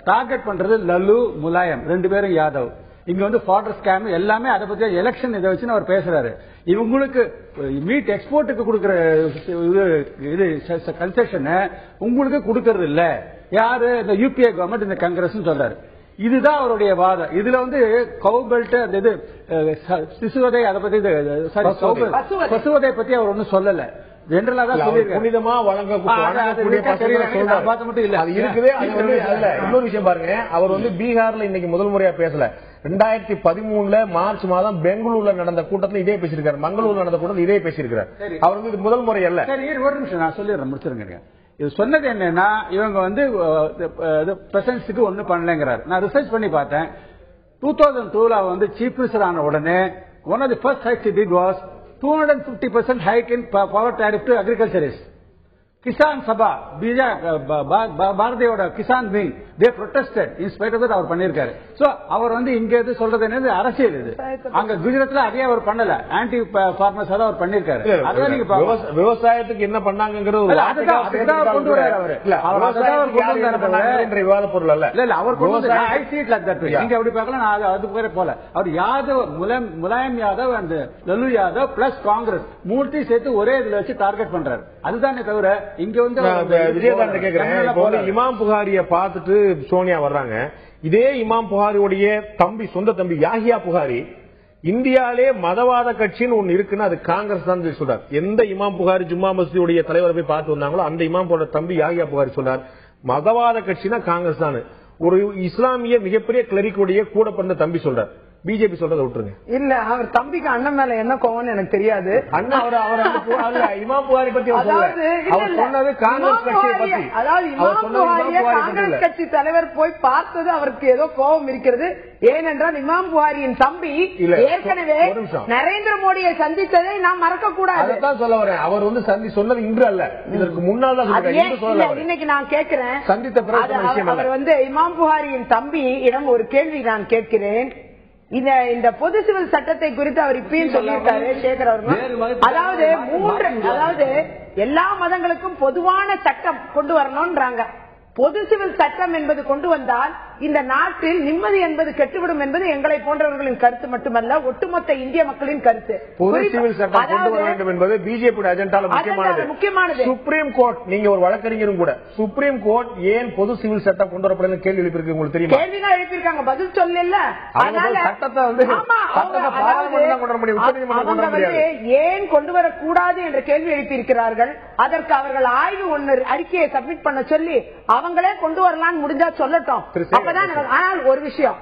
டார்கெட் பண்றது லல்லு, முலாயம் 2 பேரும் யாதவ். இங்க ஃபாடர் ஸ்கேம் எல்லாமே அதை பத்தி எலெக்ஷன் இதை வச்சு அவர் பேசுறாரு. இவங்களுக்கு மீட் எக்ஸ்போர்ட்டுக்கு கொடுக்கிற இது கன்செஷன் உங்களுக்கு கொடுக்கறது இல்ல யாரு, இந்த யூபிஏ கவர்மெண்ட், இந்த காங்கிரஸ் சொல்றாரு. இதுதான் அவருடைய வாதம். இதுல கவு பெல்ட் அந்த இது சிசுவதை அதை பத்தி பசுவதை பத்தி அவர் ஒன்னும் சொல்லல. புனிதமா வழங்கக்கூடிய மட்டும் இல்ல, அது இருக்குது. இன்னொரு விஷயம் பாருங்க, அவர் பீகார்ல இன்னைக்கு முதல் முறையா பேசல. 2013 மார்ச் மாதம் பெங்களூர்ல நடந்த கூட்டத்தில் இதே பேசியிருக்காரு, மங்களூர்ல நடந்த கூட்டத்தில் இதே பேசியிருக்காரு. அவர் இது முதல் முறை அல்ல. ஒரு நிமிஷம் நான் சொல்லிடுறேன், முடிச்சிருங்க. இது சொன்னது என்னன்னா, இவங்க பிரசன்ஸுக்கு ஒண்ணு பண்ணலங்கிறார். நான் ரிசர்ச் பண்ணி பார்த்தேன். 2002 வந்து சீஃப் மினிஸ்டர் ஆன உடனே one of the first hikes he did was 250% hike in power tariff to agriculturists. Kisan Sabha பாரதியோட Kisan wing they protested in spite of that அவர் பண்ணிருக்காரு. சோ அவர் வந்து இங்க எது சொல்றது என்னது அரசியல் இது. அங்க குஜராத்ல அதே அவர் பண்ணல, ஆன்டி ஃபார்மர்ஸ் தான் அவர் பண்ணிருக்காரு. அதான் நீங்க விவசாயத்துக்கு என்ன பண்ணாங்கிறது கொண்டு வராரு அவரு. விவாத பொருள் அல்ல. இல்ல அவர் நீங்க அப்படி பார்க்கலாம். நான் அது பேர போல அவர் யாதவ் முலாயம் யாதவ் அந்த லல்லு யாதவ் பிளஸ் காங்கிரஸ் மூர்த்தி சேர்த்து ஒரே இதுல வச்சு டார்கெட் பண்றாரு. அதுதானே தவிர இங்க வந்து விஜயகாந்த் கேக்குறேன். இமாம் புகாரிய பார்த்துட்டு சோனியா வர்றாங்க. இதே இமாம் புகாரியுடைய தம்பி, சொந்த தம்பி யாஹியா புகாரி, இந்தியாவிலே மதவாத கட்சின்னு ஒன்னு இருக்குன்னா அது காங்கிரஸ் தான் சொல்றார். எந்த இமாம் புகாரி ஜும்மா மஸ்ஜிதுடைய தலைவரை போய் பார்த்து வந்தாங்களோ அந்த இமாம் தம்பி யாஹியா புகாரி சொல்றார் மதவாத கட்சினா காங்கிரஸ் தான். ஒரு இஸ்லாமிய மிகப்பெரிய கிளரிக்குடைய கூட பிறந்த தம்பி சொல்றார். பிஜேபி சொல்றதை விட்டுருங்க. இல்ல அவர் தம்பிக்கு அண்ணன் மேல என்ன கோவம்னு எனக்கு தெரியாது. அண்ணன் இமாம் புகாரி பத்தி அவர் சொன்னது காங்கிரஸ் கட்சியை பத்தி. அதாவது இமாம் புகாரிய காங்கிரஸ் கட்சி தலைவர் போய் பார்த்தது அவருக்கு ஏதோ கோபம் இருக்கிறது. ஏனென்றால் இமாம் புகாரியின் தம்பி ஏற்கனவே நரேந்திர மோடியை சந்தித்ததை நாம் மறக்க கூடாது. அதான் சொல்ல வரேன். அவர் வந்து சொன்னது இன்று அல்ல, இதற்கு முன்னால் தான். இன்னைக்கு நான் கேட்கிறேன், சந்தித்த பிறகு அவர் வந்து இமாம் புகாரியின் தம்பி இடம் ஒரு கேள்வி நான் கேட்கிறேன். இந்த பொது சிவில் சட்டத்தை குறித்து அவர் இப்பயும் சொல்லியிருக்காரு சேகர் அவர்கள். அதாவது எல்லா மதங்களுக்கும் பொதுவான சட்டம் கொண்டு வரணும்ன்றாங்க. பொது சிவில் சட்டம் என்பது கொண்டு வந்தால் இந்த நாட்டில் நிம்மதி என்பது கெட்டுவிடும் என்பது எங்களை போன்றவர்களின் கருத்து மட்டுமல்ல, ஒட்டுமொத்த இந்திய மக்களின் கருத்து. பொது சிவில் சட்டம் கொண்டு வர வேண்டும் என்பது பிஜேபி அஜெண்டால முக்கியமானது. சுப்ரீம் கோர்ட், நீங்க ஒரு வழக்கறிஞரும் கூட, சுப்ரீம் கோர்ட் ஏன் பொது சிவில் சட்டம் கொண்டு வரப்பட கேள்வி எழுப்பியிருக்கு உங்களுக்கு தெரியுமா? கேள்விதான் எழுப்பியிருக்காங்க, பதில் சொல்லல. சட்டத்தை வந்து ஏன் கொண்டு வரக்கூடாது என்ற கேள்வி எழுப்பியிருக்கிறார்கள். அதற்கு அவர்கள் ஆய்வு ஒன்று அறிக்கையை சப்மிட் பண்ண சொல்லி அவங்களே கொண்டு வரலான்னு முடிஞ்சா சொல்லட்டும். ஆனால் ஒரு விஷயம்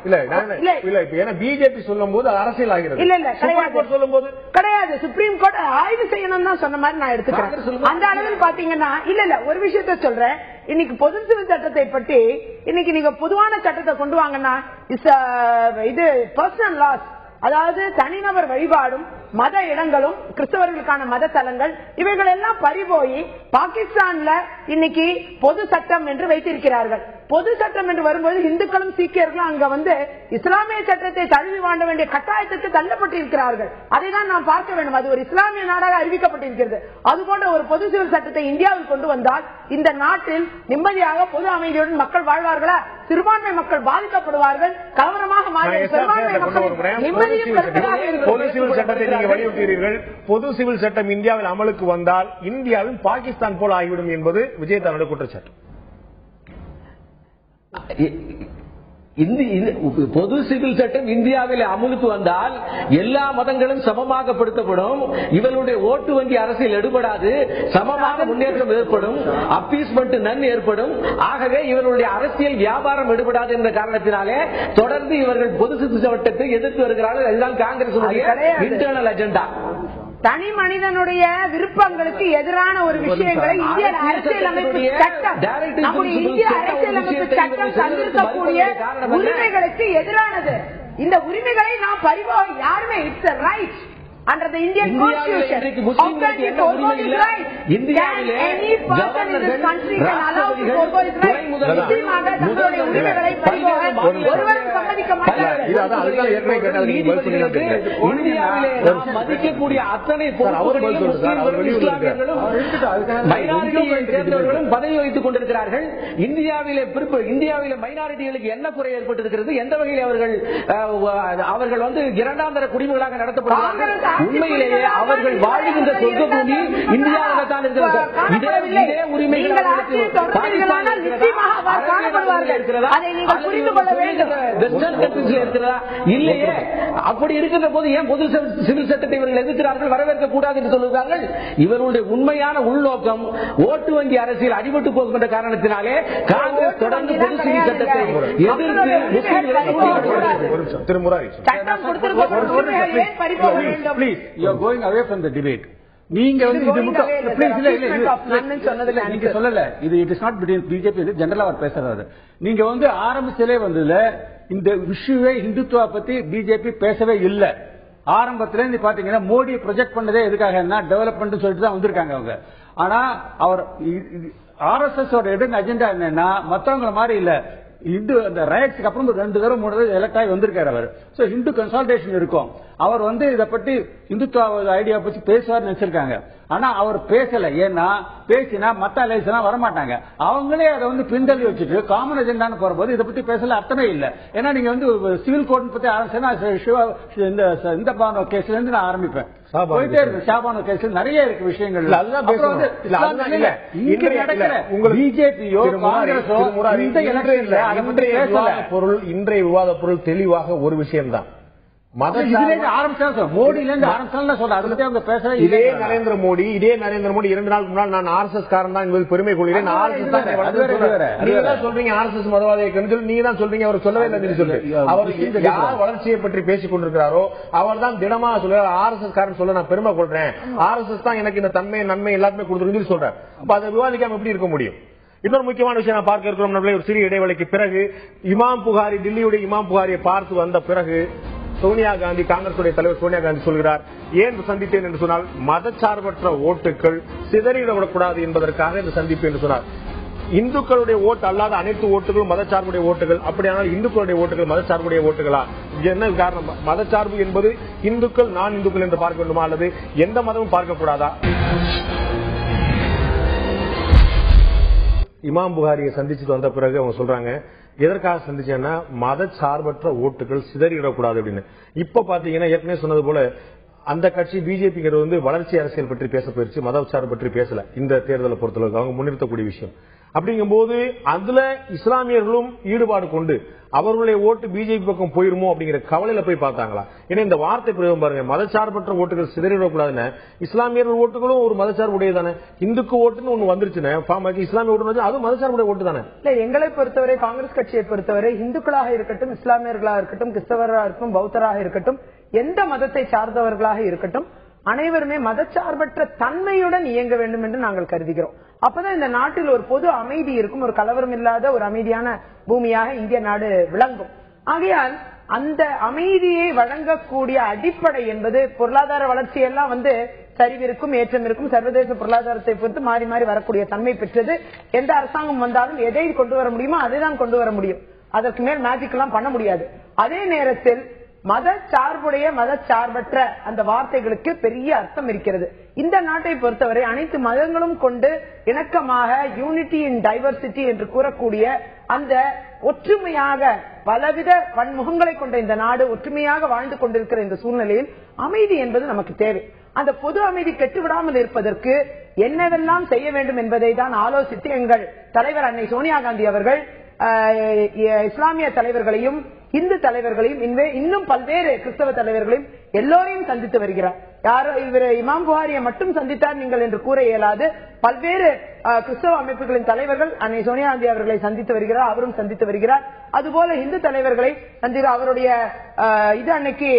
பிஜேபி சொல்லும் போது அரசியல் ஆகிறது. இல்ல சொல்லும் போது கிடையாது. சுப்ரீம் கோர்ட் ஆய்வு செய்யணும் தான் சொன்ன மாதிரி நான் எடுத்துக்கிறேன். அந்த அளவில் பாத்தீங்கன்னா இல்ல ஒரு விஷயத்த சொல்றேன். இன்னைக்கு பொது சிவில் சட்டத்தை பற்றி இன்னைக்கு நீங்க பொதுவான சட்டத்தை கொண்டு வாங்கன்னா இது பர்சனல் லாஸ், அதாவது தனிநபர் வழிபாடும் மத இடங்களும் கிறிஸ்தவர்களுக்கான மத தலங்கள் இவைகள் எல்லாம் பறிபோய் பாகிஸ்தான்ல இன்னைக்கு பொது சட்டம் என்று வைத்திருக்கிறார்கள். பொது சட்டம் என்று வரும்போது இந்துக்களும் சீக்கியர்களும் அங்க வந்து இஸ்லாமிய சட்டத்தை தழுவி வாழ வேண்டிய கட்டாயத்துக்கு தள்ளப்பட்டிருக்கிறார்கள். அதைதான் நாம் பார்க்க வேண்டும். அது ஒரு இஸ்லாமிய நாடாக அறிவிக்கப்பட்டிருக்கிறது. அதுபோன்ற ஒரு பொது சிவில் சட்டத்தை இந்தியாவில் கொண்டு வந்தால் இந்த நாட்டில் நிம்மதியாக பொது அமைதியுடன் மக்கள் வாழ்வார்களா? சிறுபான்மை மக்கள் பாதிக்கப்படுவார்கள், கலவரமாக மாறி சிறுபான்மை மக்கள் நிம்மதியும் வலியுறுத்துகிறீர்கள். பொது சிவில் சட்டம் இந்தியாவில் அமலுக்கு வந்தால் இந்தியாவில் பாகிஸ்தான் போல் ஆகிவிடும் என்பது விஜயதானுடைய குற்றச்சாட்டு. பொது சிவில் சட்டம் இந்தியாவில் அமலுக்கு வந்தால் எல்லா மதங்களும் சமமாக படுத்தப்படும். இவர்களுடைய ஓட்டு வங்கி அரசியல் எடுபடாது, சமமாக முன்னேற்றம் ஏற்படும், அப்பீஸ்மெண்ட் நன் ஏற்படும். ஆகவே இவர்களுடைய அரசியல் வியாபாரம் எடுபடாது என்ற காரணத்தினாலே தொடர்ந்து இவர்கள் பொது சிவில் சட்டத்தை எதிர்த்து வருகிறார்கள். அதுதான் காங்கிரஸ் இன்டர்னல் அஜெண்டா. தனி மனிதனுடைய விருப்பங்களுக்கு எதிரான ஒரு விஷயங்களை இந்திய அரசியலமைப்பு சட்டம், நம்முடைய இந்திய அரசியலமைப்பு சட்டம் தந்திருக்கக்கூடிய உரிமைகளுக்கு எதிரானது. இந்த உரிமைகளை நாம் பறிபோக யாருமே it's right under the Indian Constitution. How can you forgo his right? Can any person in this country can allow to forgo his right? நிச்சயமாக தங்களுடைய உரிமைகளை பறிபோக ஒருவரும் சம்மதிக்க மாட்டார்கள். இந்தியாவிலே நாம் மதிக்கக்கூடிய அத்தனை மைனாரிட்டியை சேர்ந்தவர்களும் பதவி வைத்துக் கொண்டிருக்கிறார்கள். இந்தியாவிலே மைனாரிட்டிகளுக்கு என்ன குறை ஏற்பட்டிருக்கிறது? எந்த வகையில் அவர்கள் வந்து இரண்டாம் தர குடிமகளாக நடத்தப்படுகிறார்கள்? உண்மையிலேயே அவர்கள் வாழ்கின்ற சொந்த பூமி இந்தியாவில் தான் இருக்கிறது. இதே உரிமைகள் இருக்கிறதா? இல்லையே. அப்படி இருக்கின்ற போது ஏன் பொது சிவில் சட்டத்தை இவர்கள் எதிர்க்கிறார்கள், வரவேற்க கூடாது என்று சொல்லுகிறார்கள்? இவர்களுடைய உண்மையான உள்நோக்கம் ஓட்டு வங்கி அரசியல் அடிபட்டு போகின்ற காரணத்தினாலே காங்கிரஸ் தொடர்ந்து பொது சிவில் சட்டத்தை எதிர்த்து you are going away from the debate. நீங்க வந்து இது நீங்க சொல்லல, இது it is not between BJP, ஜெனரலா அவர் பேசுறாரு. நீங்க வந்து ஆரம்பிச்சலே வந்ததுல இந்த இஷ்யூவே இந்துத்துவா பத்தி பிஜேபி பேசவே இல்லை. ஆரம்பத்துல இருந்து பாத்தீங்கன்னா மோடி ப்ரொஜெக்ட் பண்ணதே எதுக்காக டெவலப்மெண்ட் சொல்லிட்டு தான் வந்திருக்காங்க அவங்க. ஆனா அவர் RSS அஜெண்டா என்னன்னா மத்தவங்க மாதிரி இல்ல, இந்து அந்த ரைட்ஸ்க்கு அப்புறம் 2 தடவை 3 தடவை எலக்ட் ஆகி வந்திருக்காரு அவர். சோ இந்து கன்சால்டேஷன் இருக்கும். அவர் இத பத்தி இந்துத்துவ ஐடியா பத்தி பேசுவார் நினைச்சிருக்காங்க. ஆனா அவர் பேசல. ஏன்னா பேசினா மத்த அலைன்ஸ் எல்லாம் வரமாட்டாங்க. அவங்களே அதை பின்தள்ளி வச்சுட்டு காமன் அஜெண்டான்னு போறபோது இதை பத்தி பேசல அர்த்தமே இல்ல. ஏன்னா நீங்க சிவில் கோட் பத்தி ஆரம்பிச்சா இந்த பானோ கேஸ்ல இருந்து நான் ஆரம்பிப்பேன். போயிட்டே இருக்கு. ஷாபானோ கேஸ்ல நிறைய இருக்கு விஷயங்கள். பிஜேபியோ காங்கிரஸோ இன்றைய விவாத பொருள் தெளிவாக ஒரு விஷயம் தான். இதே நரேந்திர மோடி 2 நாளுக்கு முன்னால் நான் RSS காரன் தான் என்பது பெருமை கொள்கிறேன். நீங்க தான் சொல்றீங்க RSS மதவாதியை, நீங்க தான் சொல்றீங்க அவர் சொல்லவே இல்லை சொல்லி. அவர் யார் வளர்ச்சியை பற்றி பேசிக் கொண்டிருக்கிறாரோ அவர் தான் தினமா சொல்றாரு RSS காரன் சொல்ல நான் பெருமை கொள்றேன், RSS தான் எனக்கு இந்த தன்மை நன்மை எல்லாருமே கொடுத்துருக்கு சொல்றேன். அப்ப அதை விவாதிக்காம எப்படி இருக்க முடியும்? இன்னொரு முக்கியமான விஷயம் நான் பார்க்க இருக்கிறோம். ஒரு சிறிய இடைவெளிக்கு பிறகு இமாம் புகாரி, டில்லியுடைய இமாம் புகாரியை பார்த்து வந்த பிறகு சோனியா காந்தி, காங்கிரசுடைய தலைவர் சோனியா காந்தி சொல்கிறார், ஏன் சந்தித்தேன் என்று சொன்னால் மதச்சார்பற்ற ஓட்டுகள் சிதறிவிடக்கூடாது என்பதற்காக இந்த சந்திப்பு என்று சொன்னார். இந்துக்களுடைய ஓட்டு அல்லாத அனைத்து ஓட்டுகளும் மதச்சார்புடைய ஓட்டுகள். அப்படியானால் இந்துக்களுடைய ஓட்டுகள் மதச்சார்புடைய ஓட்டுகளா? என்ன காரணம்? மதச்சார்பு என்பது இந்துக்கள் நான் இந்துக்கள் என்று பார்க்க வேண்டுமா அல்லது எந்த மதமும் பார்க்கக்கூடாதா? இமாம் புகாரியை சந்திச்சுட்டு வந்த பிறகு அவங்க சொல்றாங்க, எதற்காக சந்திச்சேன்னா மதச்சார்பற்ற ஓட்டுகள் சிதறிடக்கூடாது அப்படின்னு. இப்ப பாத்தீங்கன்னா ஏற்கனவே சொன்னது போல அந்த கட்சி பிஜேபிங்கிறது வளர்ச்சி அரசியல் பற்றி பேச போயிருச்சு, மதச்சார்பு பற்றி பேசல. இந்த தேர்தலை பொறுத்தளவுக்கு அவங்க முன்னிறுத்தக்கூடிய விஷயம். அப்படிங்கும் போது அதுல இஸ்லாமியர்களும் ஈடுபாடு கொண்டு அவர்களுடைய ஓட்டு பிஜேபி பக்கம் போயிருமோ அப்படிங்கிற கவலையில போய் பார்த்தாங்களா? ஏன்னா இந்த வார்த்தை பிரயோகம் பாருங்க, மதச்சார்பற்ற ஓட்டுகள் சிதறிடக்கூடாதுன்னு. இஸ்லாமியர்கள் ஓட்டுகளும் ஒரு மதச்சார்புடைய தானே. இந்துக்கு ஓட்டுன்னு ஒண்ணு வந்துருச்சுன்னு இஸ்லாமிய ஓட்டு அது மதச்சார்புடைய ஓட்டு தானே. இல்ல, எங்களை பொறுத்தவரை காங்கிரஸ் கட்சியை பொறுத்தவரை இந்துக்களாக இருக்கட்டும், இஸ்லாமியர்களாக இருக்கட்டும், கிறிஸ்தவராக இருக்கட்டும், பௌத்தராக இருக்கட்டும், எந்த மதத்தை சார்ந்தவர்களாக இருக்கட்டும், அனைவருமே மதச்சார்பற்ற தன்மையுடன் இயங்க வேண்டும் என்று நாங்கள் கருதுகிறோம். அப்பதான் இந்த நாட்டில் ஒரு பொது அமைதி இருக்கும், ஒரு கலவரம் இல்லாத ஒரு அமைதியான பூமியாக இந்திய நாடு விளங்கும். ஆகையால் அந்த அமைதியை வழங்கக்கூடிய அடிப்படை என்பது பொருளாதார வளர்ச்சி எல்லாம் சரிவிருக்கும், ஏற்றம் இருக்கும், சர்வதேச பொருளாதாரத்தை பொறுத்து மாறி மாறி வரக்கூடிய தன்மை பெற்றது. எந்த அரசாங்கம் வந்தாலும் எதை கொண்டு வர முடியுமோ அதைதான் கொண்டு வர முடியும். அதற்கு மேல் மேஜிக் எல்லாம் பண்ண முடியாது. அதே நேரத்தில் மதச்சார்புடைய மதச்சார்பற்ற அந்த வார்த்தைகளுக்கு பெரிய அர்த்தம் இருக்கிறது. இந்த நாட்டை பொறுத்தவரை அனைத்து மதங்களும் கொண்டு இணக்கமாக யூனிட்டி இன் டைவர்சிட்டி என்று கூறக்கூடிய அந்த ஒற்றுமையாக பலவித பன்முகங்களை கொண்ட இந்த நாடு ஒற்றுமையாக வாழ்ந்து கொண்டிருக்கிற இந்த சூழ்நிலையில் அமைதி என்பது நமக்கு தேவை. அந்த பொது அமைதி கெட்டுவிடாமல் இருப்பதற்கு என்னவெல்லாம் செய்ய வேண்டும் என்பதை தான் ஆலோசித்து எங்கள் தலைவர் அன்னை சோனியா காந்தி அவர்கள் இஸ்லாமிய தலைவர்களையும் இந்து தலைவர்களையும் இன்னும் பல்வேறு கிறிஸ்தவ தலைவர்களையும் எல்லோரையும் சந்தித்து வருகிறார். யாரோ இவர் இமாம் புகாரியை மட்டும் சந்தித்தார் நீங்கள் என்று கூற இயலாது. பல்வேறு கிறிஸ்தவ அமைப்புகளின் தலைவர்கள் அன்னை சோனியா காந்தி அவர்களை சந்தித்து வருகிறார், அவரும் சந்தித்து வருகிறார். அதுபோல இந்து தலைவர்களை சந்தித்து அவருடைய இது அன்னைக்கு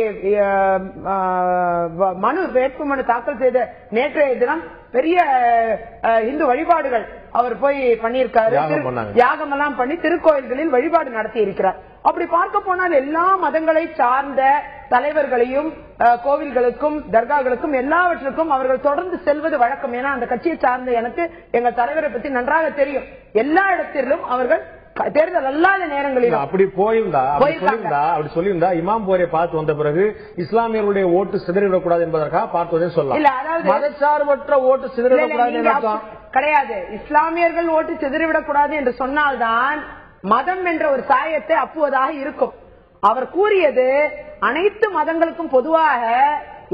வேட்புமனு தாக்கல் செய்த நேற்றைய தினம் பெரிய இந்து வழிபாடுகள் அவர் போய் பண்ணியிருக்காரு. தியாகம் எல்லாம் பண்ணி திருக்கோயில்களில் வழிபாடு நடத்தி இருக்கிறார். அப்படி பார்க்க போனால் எல்லா மதங்களை சார்ந்த தலைவர்களையும் கோவில்களுக்கும் தர்காக்களுக்கும் எல்லாவற்றுக்கும் அவர்கள் தொடர்ந்து செல்வது வழக்கம். ஏன்னா அந்த கட்சியை சார்ந்த எனக்கு எங்கள் தலைவரை பற்றி நன்றாக தெரியும். எல்லா இடத்திலும் அவர்கள் தேர்தல் அல்லாத நேரங்களில் அப்படி அப்படி சொல்லியிருந்தா இமாம் புகாரியை பார்த்து வந்த பிறகு இஸ்லாமியர்களுடைய ஓட்டு சிதறிவிடக்கூடாது என்பதற்காக பார்த்து சொல்லலாம். மதச்சார்பற்ற ஓட்டு சிதறிவிடக்கூடாது கிடையாது. இஸ்லாமியர்கள் ஓட்டு சிதறிவிடக்கூடாது என்று சொன்னால்தான் மதம் என்ற ஒரு சாயத்தை அப்புவதாக இருக்கும். அவர் கூறியது அனைத்து மதங்களுக்கும் பொதுவாக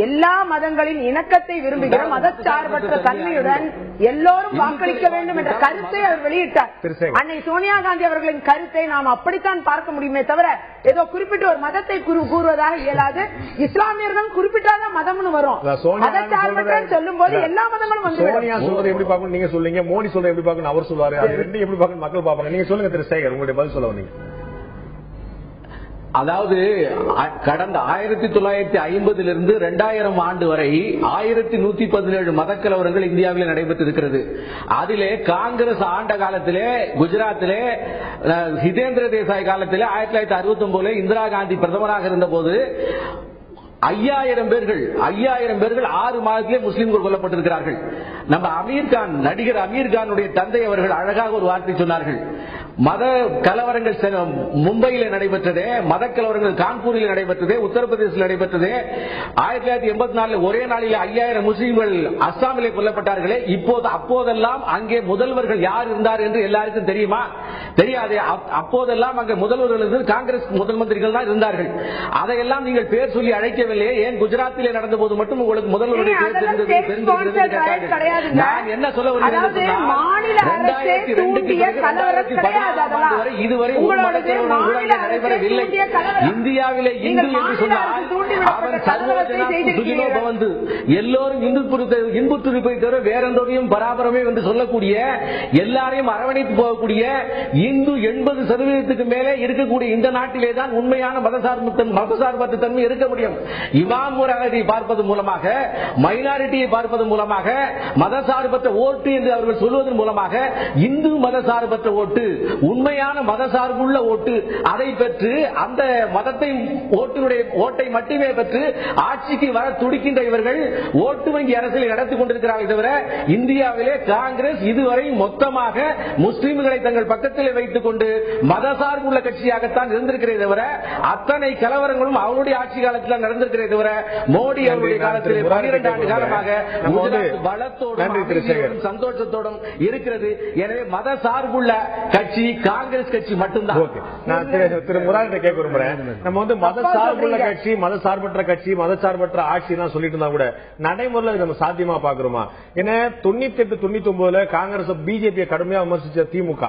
எல்லா மதங்களின் இணக்கத்தை விரும்புகிற மதச்சார்பற்ற தன்மையுடன் எல்லோரும் வாக்களிக்க வேண்டும் என்ற கருத்தை அவர் வெளியிட்டார். அன்னை சோனியா காந்தி அவர்களின் கருத்தை நாம் அப்படித்தான் பார்க்க முடியுமே தவிர ஏதோ குறிப்பிட்ட ஒரு மதத்தை கூறுவதாக இயலாது. இஸ்லாமியர்கள் குறிப்பிட்டாத மதம்னு வரும். மதச்சார்பற்ற சொல்லும் போது எல்லா மதங்களும் வந்து சோனியா சொல்றது எப்படி பார்க்கணும் நீங்க சொல்லுங்க, மோடி சொல்றது எப்படி பார்க்கணும் அவர் சொல்லுவாரு, அது ரெண்டு எப்படி பார்க்கணும் மக்கள் பார்ப்பாங்க. நீங்க சொல்லுங்க திரு சேகர், உங்களுடைய பதில் சொல்ல வந்தீங்க. அதாவது கடந்த 1950 2000 ஆண்டு வரை 1117 மதக்கலவரங்கள் இந்தியாவில் நடைபெற்றிருக்கிறது. அதிலே காங்கிரஸ் ஆண்ட காலத்திலே குஜராத்திலே ஹிதேந்திர தேசாய் காலத்திலே 1969 இந்திரா காந்தி பிரதமராக இருந்த போது 5000 பேர்கள் 6 மாதத்திலே முஸ்லிம்கள் கொல்லப்பட்டிருக்கிறார்கள். நம்ம அமீர்கான், நடிகர் அமீர்கானுடைய தந்தை அவர்கள் அழகாக ஒரு வார்த்தை சொன்னார்கள். மத கலவரங்கள் மும்பையில் நடைபெற்றதே, மத கலவரங்கள் கான்பூரில் நடைபெற்றதே, உத்தரப்பிரதேசத்தில் நடைபெற்றதே. 1984 ஒரே நாளில் 5000 முஸ்லிம்கள் அஸ்ஸாமிலே கொல்லப்பட்டார்களே. அப்போதெல்லாம் அங்கே முதல்வர்கள் யார் இருந்தார் என்று எல்லாருக்கும் தெரியுமா? தெரியாது. அப்போதெல்லாம் அங்கே முதல்வர்கள் காங்கிரஸ் முதல் மந்திரிகள் தான் இருந்தார்கள். அதையெல்லாம் நீங்கள் பேர் சொல்லி அழைக்கவில்லையே, ஏன் குஜராத்திலே நடந்த போது மட்டும் உங்களுக்கு முதல்வருடைய பேர் தெரிந்தது? நான் என்ன சொல்ல வருகிறேன், 2002 வரை இதுவரை நடைபெறவில்லை. இந்தியாவிலே இந்து என்று சொன்னால் அவன் சர்வோஜனந்து, எல்லோரும் இன்புற்றிருப்பை தவிர வேறொன்றையும் பராபரமே என்று சொல்லக்கூடிய, எல்லாரையும் அரவணைத்து போகக்கூடிய இந்து 80% மேலே இருக்கக்கூடிய இந்த நாட்டிலே தான் உண்மையான மதசார்பற்ற தன்மை இருக்க முடியும். இமாம் முராகத்தை பார்ப்பது மூலமாக, மைனாரிட்டியை பார்ப்பது மூலமாக, மதசார்பற்ற ஓட்டு என்று அவர்கள் சொல்வதன் மூலமாக இந்து மதசார்பற்ற ஓட்டு, உண்மையான மதசார்புள்ள ஓட்டு, அதை பெற்று அந்த மதத்தை ஓட்டை மட்டுமே பெற்று ஆட்சிக்கு வர துடிக்கின்ற இவர்கள் ஓட்டு வங்கி அரசியலை நடத்தி கொண்டிருக்கிறார்கள். தவிர இந்தியாவிலே காங்கிரஸ் இதுவரை மொத்தமாக முஸ்லிம்களை தங்கள் பக்கத்தில் வைத்துக் கொண்டு மதசார்புள்ள கட்சியாகத்தான் இருந்திருக்கிறதே தவிர அத்தனை கலவரங்களும் அவருடைய ஆட்சி காலத்தில் நடந்திருக்கிறதே தவிர மோடி அவருடைய காலத்தில் 12 ஆண்டு காலமாக பலத்தோடும் சந்தோஷத்தோடும் இருக்கிறது. எனவே மதசார்புள்ள கட்சி காங்கிரஸ் கட்சி மட்டும்தான். நான் திரு முராரிட்ட கேட்க விரும்புறேன். நம்ம மதசார்புள்ள கட்சி, மதசார்பற்ற கட்சி, மதசார்பற்ற ஆட்சி சொல்லிட்டு இருந்தா கூட நடைமுறையில் நம்ம சாத்தியமா பாக்குறோமா? ஏன்னா 98 99 காங்கிரஸ் பிஜேபியை கடுமையா விமர்சிச்ச திமுக,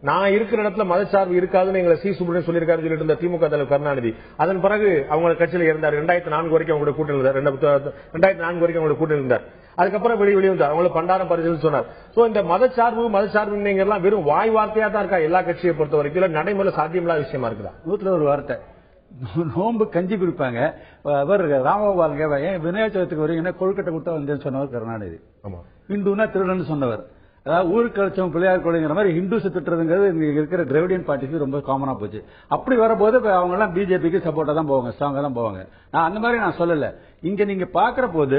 நான் இருக்கிற இடத்துல மதச்சார்பு இருக்காதுன்னு எங்களை சி சுப்ரமணியன் சொல்லியிருக்காரு சொல்லிட்டு இருந்த திமுக தலைவர் கருணாநிதி, அதன் பிறகு அவங்க கட்சியில் இருந்தார். 2004 வரைக்கும் அவங்களோட கூட்டணி இருந்தார். 2004 வரைக்கும் அவங்களோட கூட்டணி இருந்தார். அதுக்கப்புறம் வெளியே வந்தார். அவங்களை பண்டாரம் பரிசு சொன்னார். சோ இந்த மதச்சார்பு வெறும் வாய் வார்த்தையா தான் இருக்கா எல்லா கட்சியை பொறுத்த வரைக்கும்? நடைமுறை சாத்தியமில்லாத விஷயமா இருக்குதா? 101 வார்த்தை நோம்பு கஞ்சி குடிப்பாங்க. அவர் ராமகோபால் விநாயக சதுர்த்திக்கு வரீங்கன்னா கொழுக்கட்டை கொடுத்தா வந்து சொன்னவர் கருணாநிதி. இந்துனா திருடன்னு சொன்னவர். அதாவது ஊருக்கு கழிச்சவங்க பிள்ளையார் கோழிங்கிற மாதிரி ஹிந்துஸ் திட்டுறதுங்கிறது இங்க இருக்கிற திராவிடியன் பார்ட்டிக்கு ரொம்ப காமனா போச்சு. அப்படி வரும்போது அவங்க எல்லாம் பிஜேபிக்கு சப்போர்ட்டா தான் போவாங்க, ஸ்ட்ராங்கா தான் போவாங்க. நான் அந்த மாதிரி நான் சொல்லல. இங்க நீங்க பாக்குற போது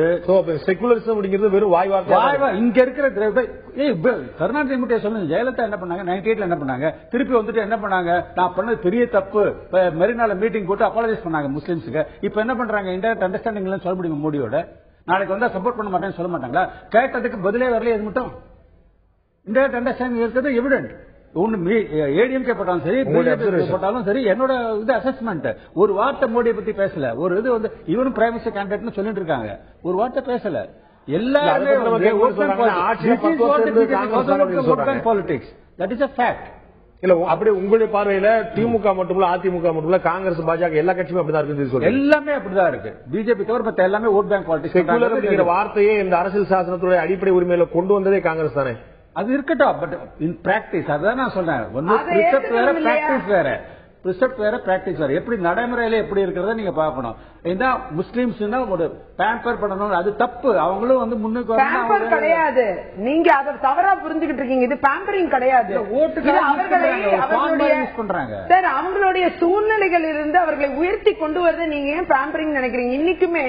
செகுலரிசம் அப்படிங்கிறது வெறும் வாய் வார்த்தை. இங்க இருக்கிற கருணாநிதி மட்டும் சொல்லுங்க, ஜெயலலிதா என்ன பண்ணாங்க, 98 என்ன பண்ணாங்க, திருப்பி வந்துட்டு என்ன பண்ணாங்க, நான் பண்ணது பெரிய தப்பு, மெரினால மீட்டிங் போட்டு அப்பாலஜைஸ் பண்ணாங்க முஸ்லிம்ஸுக்கு. இப்ப என்ன பண்றாங்க, இன்டைரக்ட் அண்டர்ஸ்டாண்டிங் சொல்ல முடியுமா மோடியோட? நாளைக்கு வந்தா சப்போர்ட் பண்ண மாட்டேன்னு சொல்ல மாட்டாங்களா? கேட்டதுக்கு பதிலே வரல. அது மட்டும் இன்டைரக்ட் அண்டர்ஸ்டாண்டிங் இருக்கிறது எவிடென்ட். ஒண்ணு ஏடிஎம்கே போட்டாலும் சரி, பிஜேபி போட்டாலும் சரி, என்னோட இது அசஸ்மெண்ட். ஒரு வார்த்தை மோடியை பத்தி பேசல. ஒரு இது இவரும் பிரைம் மினிஸ்டர் கேண்டிடேட்னு சொல்லிட்டு இருக்காங்க, ஒரு வார்த்தை பேசல. எல்லாருமே politics, that is a fact. இல்ல அப்படி உங்களுடைய பார்வையில திமுக மட்டும் அதிமுக மட்டும் காங்கிரஸ் பாஜக எல்லா கட்சியும் அப்படிதான் இருக்கு? எல்லாமே அப்படிதான் இருக்கு. பிஜேபி தவிர மத்த எல்லாமே ஓட் பேங்க் பாலிடிக்ஸ். செகுலர் அப்படிங்கிற வார்த்தையே இந்த அரசியல் சாசனத்துடைய அடிப்படை உரிமையில கொண்டு வந்ததே காங்கிரஸ் தானே. அது இருக்கட்டும், பட் இன் பிராக்டிஸ் அதான் நான் சொல்றேன். ஒன்னு பிரிசெப்ட் வேற, பிராக்டிஸ் வேற. பிரிசெப்ட் வேற, பிராக்டிஸ் வேற. எப்படி நடைமுறையில எப்படி இருக்கிறத நீங்க பாக்கணும். இந்த முஸ்லிம்ஸ் ஒரு பேம்பர் பண்ணணும், அது தப்பு. அவங்களும் முன்னுக்கு பேம்பர் கிடையாது. நீங்க அதை தவறா புரிஞ்சுக்கிட்டு இருக்கீங்க. இது பேம்பரிங் கிடையாது. சார், அவங்களுடைய சூழ்நிலைகள் இருந்து அவர்களை உயர்த்தி கொண்டு வரதை நீங்க ஏன் பேம்பரிங் நினைக்கிறீங்க? இன்னைக்குமே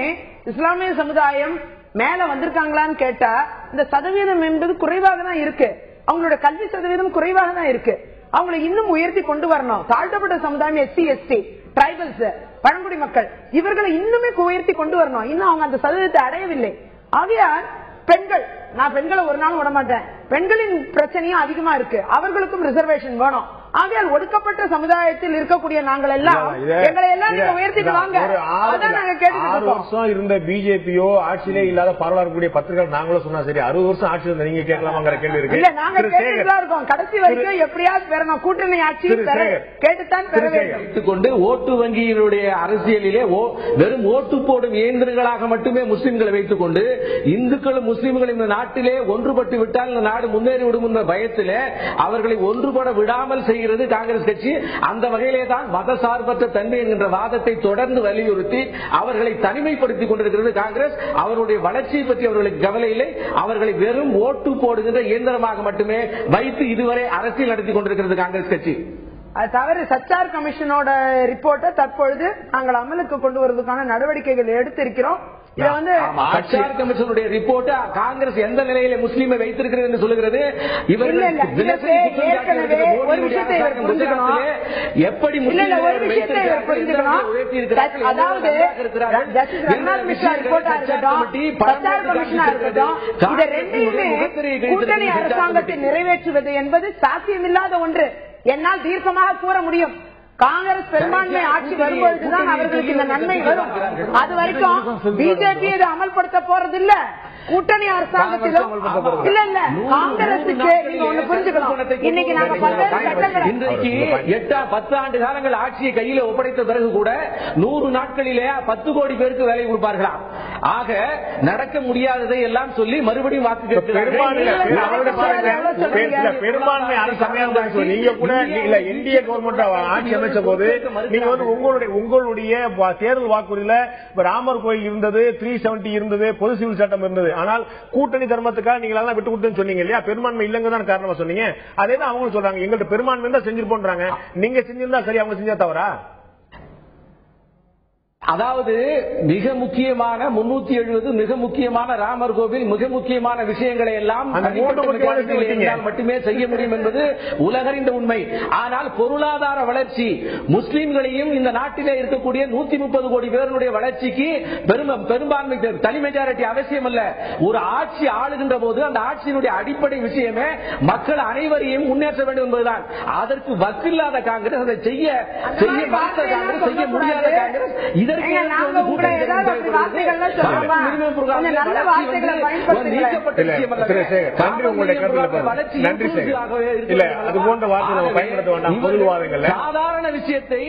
இஸ்லாமிய சமுதாயம் மேல வந்திருக்காங்களான்னு கேட்டா இந்த சதவீதம் என்பது குறைவாக தான் இருக்கு. அவங்களோட கல்வி சதவீதம் குறைவாக தான் இருக்கு. அவங்களை இன்னும் உயர்த்தி கொண்டு வரணும். தாழ்த்தப்பட்ட சமுதாயம், எஸ்சி எஸ்டி, டிரைபல்ஸ், பழங்குடி மக்கள், இவர்களை இன்னுமே உயர்த்தி கொண்டு வரணும். இன்னும் அவங்க அந்த சதவீதத்தை அடையவில்லை. ஆகையால் பெண்கள், நான் பெண்களை ஒரு நாள் விட மாட்டேன். பெண்களின் பிரச்சனையும் அதிகமா இருக்கு. அவர்களுக்கும் ரிசர்வேஷன் வேணும். ஆகையால் ஒடுக்கப்பட்ட சமுதாயத்தில் இருக்கக்கூடிய நாங்கள் எல்லாம் எங்களை எல்லாம் நீங்க உயர்த்திட்டு வாங்க. அதான் நாங்க கேட்டுட்டு 6 வருஷம் இருந்த பிஜேபியோ ஆட்சியிலே இல்லாத பரவாயில்லைக்கூடிய பத்திரிகை நாங்களும் சொன்னா சரி, 60 வருஷம் ஆட்சி இருந்த நீங்க கேட்கலாமாங்கிற கேள்வி இருக்கு. இல்ல, நாங்க கேட்டுதான் இருக்கோம். கடைசி வரைக்கும் எப்படியாவது பெறணும். கூட்டணி ஆட்சி கேட்டுத்தான் பெற வேண்டும். கொண்டு ஓட்டு வங்கியினுடைய அரசியலிலே வெறும் ஓட்டு போடும் இயந்திரங்களாக மட்டுமே முஸ்லிம்களை வைத்துக் கொண்டு இந்துக்களும் முஸ்லிம்களும் இந்த நாட்டிலே ஒன்றுபட்டு விட்டால் இந்த நாடு முன்னேறிவிடும் என்ற பயத்திலே அவர்களை ஒன்றுபட விடாமல் செய்கிற செய்கிறது காங்கிரஸ் கட்சி. அந்த வகையிலே தான் மதசார்பற்ற தன்மை என்கின்ற வாதத்தை தொடர்ந்து வலியுறுத்தி அவர்களை தனிமைப்படுத்திக் கொண்டிருக்கிறது காங்கிரஸ். அவருடைய வளர்ச்சியை பற்றி அவர்களுக்கு கவலை இல்லை. அவர்களை வெறும் ஓட்டு போடுகின்ற இயந்திரமாக மட்டுமே வைத்து இதுவரை அரசியல் நடத்தி கொண்டிருக்கிறது காங்கிரஸ் கட்சி. அது தவிர சச்சார் கமிஷனோட ரிப்போர்ட்டை தற்பொழுது நாங்கள் அமலுக்கு கொண்டு வருவதற்கான நடவடிக்கைகள் எடுத்திருக்கிறோம். இதை வந்து சச்சார் கமிஷனுடைய ரிப்போர்ட் காங்கிரஸ் எந்த நிலையில முஸ்லீமை வைத்திருக்கிறது என்று சொல்லுகிறது. ஒரு விஷயத்தை புரிஞ்சுக்கணும். அதாவது ரங்கநாத் மிஸ்ரா ரிப்போர்ட்டா இருக்கட்டும், சச்சார் கமிஷனா இருக்கட்டும், இதை ரெண்டையுமே கூட்டணி அரசாங்கத்தை நிறைவேற்றுவது என்பது சாத்தியமில்லாத ஒன்று. என்னால் தீர்க்கமாக கூற முடியும். காங்கிரஸ் பெரும்பான்மை ஆட்சி வரும்பொழுதுதான் அவர்களுக்கு இந்த நன்மை வரும். அது வரைக்கும் பிஜேபி இதை அமல்படுத்த போறதில்ல. கூட்டணி அரசாங்கத்திலும் இல்ல இல்ல காங்கிரசுக்கு நீங்க ஒண்ணு புரிஞ்சுக்கணும். இன்னைக்கு நாங்க பல்வேறு சட்டங்களை இன்றைக்கு 8-10 ஆண்டு காலங்கள் ஆட்சியை கையில ஒப்படைத்த பிறகு கூட 100 நாட்களிலே 10 கோடி பேருக்கு வேலை கொடுப்பார்களாம். ஆக நடக்க முடியாததை எல்லாம் சொல்லி மறுபடியும் வாக்கு பெரும்பான்மை அரசு நீங்க கூட இல்ல என்டிஏ கவர்மெண்ட் ஆட்சி அமைச்ச போது நீங்க வந்து உங்களுடைய தேர்தல் வாக்குறுதியில ராமர் கோயில் இருந்தது, 370 இருந்தது, பொது சிவில் சட்டம் இருந்தது. ஆனால் கூட்டணி தர்மத்துக்காக நீங்க எல்லாம் விட்டு கொடுத்து சொன்னீங்க இல்லையா? பெரும்பான்மை இல்லங்க தான் காரணமா சொன்னீங்க. அதேதான் அவங்க சொல்றாங்க, எங்கள்கிட்ட பெரும்பான்மை தான் செஞ்சிருப்போன்றாங்க. நீங்க செஞ்சிருந்தா சரி, அவங்க செஞ்சா தவறா? அதாவது மிக முக்கியமான 370 மிக முக்கியமான ராமர் கோவில் மிக முக்கியமான விஷயங்களை எல்லாம் மட்டுமே செய்ய முடியும் என்பது உலகறிந்த உண்மை. ஆனால் பொருளாதார வளர்ச்சி, முஸ்லிம்களையும் இந்த நாட்டிலே இருக்கக்கூடிய 130 கோடி பேருடைய வளர்ச்சிக்கு பெரும்பான்மை தனி மெஜாரிட்டி அவசியம் அல்ல. ஒரு ஆட்சி ஆளுகின்ற போது அந்த ஆட்சியினுடைய அடிப்படை விஷயமே மக்கள் அனைவரையும் முன்னேற்ற வேண்டும் என்பதுதான். அதற்கு வக்கில்லாத காங்கிரஸ் அதை செய்ய முடியாத காங்கிரஸ் சாதாரண விஷயத்தை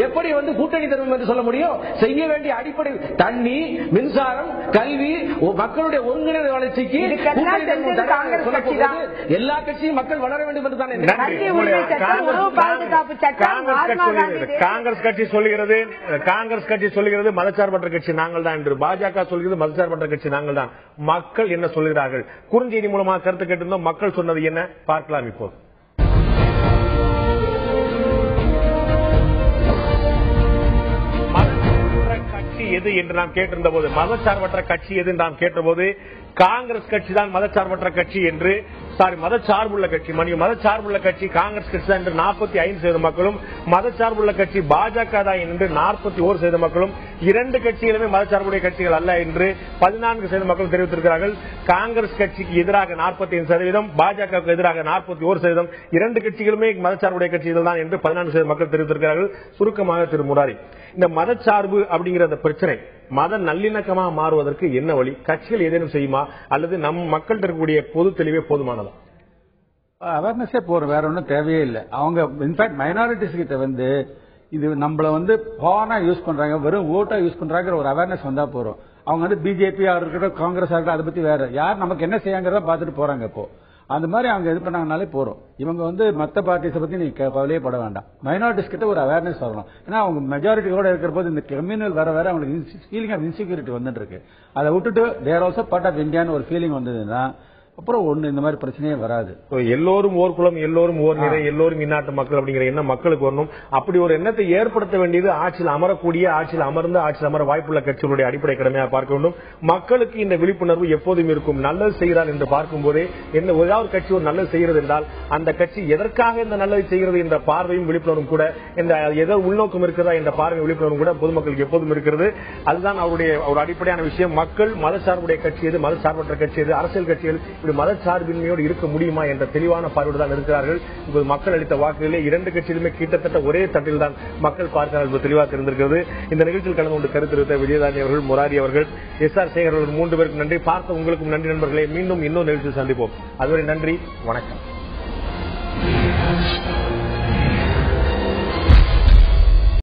எப்படி வந்து கூட்டணி தரும் என்று சொல்ல முடியும்? செய்ய வேண்டிய அடிப்படை தண்ணி, மின்சாரம், கல்வி, மக்களுடைய ஒருங்கிணைந்த வளர்ச்சிக்கு எல்லா கட்சியும் மக்கள் வளர வேண்டும் என்று தான் காங்கிரஸ் கட்சி சொல்லுகிறது மதச்சார்பற்ற கட்சி நாங்கள் தான் என்று. பாஜக சொல்கிறது மதச்சார்பற்ற கட்சி நாங்கள் தான். மக்கள் என்ன சொல்கிறார்கள்? குறுஞ்செய்தி மூலமாக கருத்து கேட்டிருந்தோம். மக்கள் சொன்னது என்ன பார்க்கலாம் இப்போது. கட்சி எது என்று நாம் கேட்டிருந்த போது, மதச்சார்பற்ற கட்சி எது என்று நாம் கேட்டபோது காங்கிரஸ் கட்சி தான் மதச்சார்பற்ற கட்சி என்று, மதச்சார்புள்ள கட்சி, மதச்சார்புள்ள கட்சி காங்கிரஸ் கட்சி தான் என்று 45% மக்களும், மதச்சார்புள்ள கட்சி பாஜக தான் என்று 41% மக்களும், இரண்டு கட்சிகளுமே மதச்சார்புடைய கட்சிகள் அல்ல என்று 14% மக்கள் தெரிவித்திருக்கிறார்கள். காங்கிரஸ் கட்சிக்கு எதிராக 45%, பாஜகவுக்கு எதிராக 41%, இரண்டு கட்சிகளுமே மதச்சார்புடைய கட்சிகள் தான் என்று 14% மக்கள் தெரிவித்திருக்கிறார்கள். சுருக்கமாக திரு முராரி, இந்த மதச்சார்பு அப்படிங்கிற அந்த பிரச்சனை மத நல்லிணக்கமாக மாறுவதற்கு என்ன வழி? கட்சிகள் ஏதேனும் செய்யுமா அல்லது நம் மக்கள் இருக்கக்கூடிய பொது தெளிவே போதுமானதா? அவேர்னஸே போறோம், வேற ஒன்றும் தேவையே இல்லை. அவங்க இன்ஃபேக்ட் மைனாரிட்டிஸ் கிட்ட வந்து இது நம்மள வந்து பானா யூஸ் பண்றாங்க, வெறும் ஓட்டா யூஸ் பண்றாங்க ஒரு அவேர்னஸ் வந்தா போறோம். அவங்க வந்து பிஜேபி இருக்கட்டும், காங்கிரஸ் இருக்கட்டும், அதை பத்தி வேற யார் நமக்கு என்ன செய்யாங்கிறத பாத்துட்டு போறாங்க. இப்போ அந்த மாதிரி அவங்க இது பண்ணாங்கனாலே போறோம். இவங்க வந்து மத்த பார்ட்டிஸை பத்தி நீ கவலையே பட வேண்டாம். மைனாரிட்டிஸ் கிட்ட ஒரு அவேர்னஸ் வரணும். ஏன்னா அவங்க மெஜாரிட்டியோட இருக்கிற போது இந்த கம்யூனல் வர அவங்களுக்கு ஃபீலிங் ஆஃப் இன்செக்யூரிட்டி வந்துட்டு இருக்கு. அதை விட்டுட்டு தேர் ஆல்சோ பார்ட் ஆஃப் இந்தியான்னு ஒரு ஃபீலிங் வந்ததுன்னா அப்புறம் ஒண்ணு இந்த மாதிரி பிரச்சனையே வராது. எல்லோரும் ஓர் குலம், எல்லோரும் ஓர் நிறை, எல்லோரும் இந்நாட்டு மக்கள் அப்படிங்கிற எண்ணம் மக்களுக்கு வரணும். அப்படி ஒரு எண்ணத்தை ஏற்படுத்த வேண்டியது ஆட்சியில் அமரக்கூடிய, ஆட்சியில் அமர்ந்து ஆட்சியில் அமர வாய்ப்புள்ள கட்சிகளுடைய அடிப்படை கடமையாக பார்க்க வேண்டும். மக்களுக்கு இந்த விழிப்புணர்வு எப்போதும் இருக்கும். நல்லது செய்கிறார் என்று பார்க்கும் போதே என்ன ஏதாவது கட்சி ஒரு நல்லது செய்கிறது என்றால் அந்த கட்சி எதற்காக இந்த நல்லது செய்கிறது என்ற பார்வையும் விழிப்புணர்வும் கூட, இந்த ஏதோ உள்நோக்கம் இருக்கிறதா என்ற பார்வை விழிப்புணர்வும் கூட பொதுமக்களுக்கு எப்போதும் இருக்கிறது. அதுதான் அவருடைய ஒரு அடிப்படையான விஷயம். மக்கள் மதச்சார்புடைய கட்சி எது, மதச்சார்பற்ற கட்சி எது, அரசியல் கட்சிகள் மதச்சார்பின்மையோடு இருக்க முடியுமா என்ற தெளிவான பார்வையோடு தான் இருக்கிறார்கள். இப்போது மக்கள் அளித்த வாக்குகளிலே இரண்டு கட்சியிலுமே கிட்டத்தட்ட ஒரே தட்டில் தான் மக்கள் பார்க்கிறார்கள் தெளிவாக இருந்திருக்கிறது. இந்த நிகழ்ச்சியில் கலந்து கொண்டு கருத்து தெரிவித்த விஜயதாரணி அவர்கள், முராரி அவர்கள், எஸ்.ஆர். சேகர் அவர்கள் 3 பேருக்கும் நன்றி. பார்த்த உங்களுக்கும் நன்றி நண்பர்களே. மீண்டும் இன்னொரு நிகழ்ச்சியில் சந்திப்போம். அதுவரை நன்றி, வணக்கம்.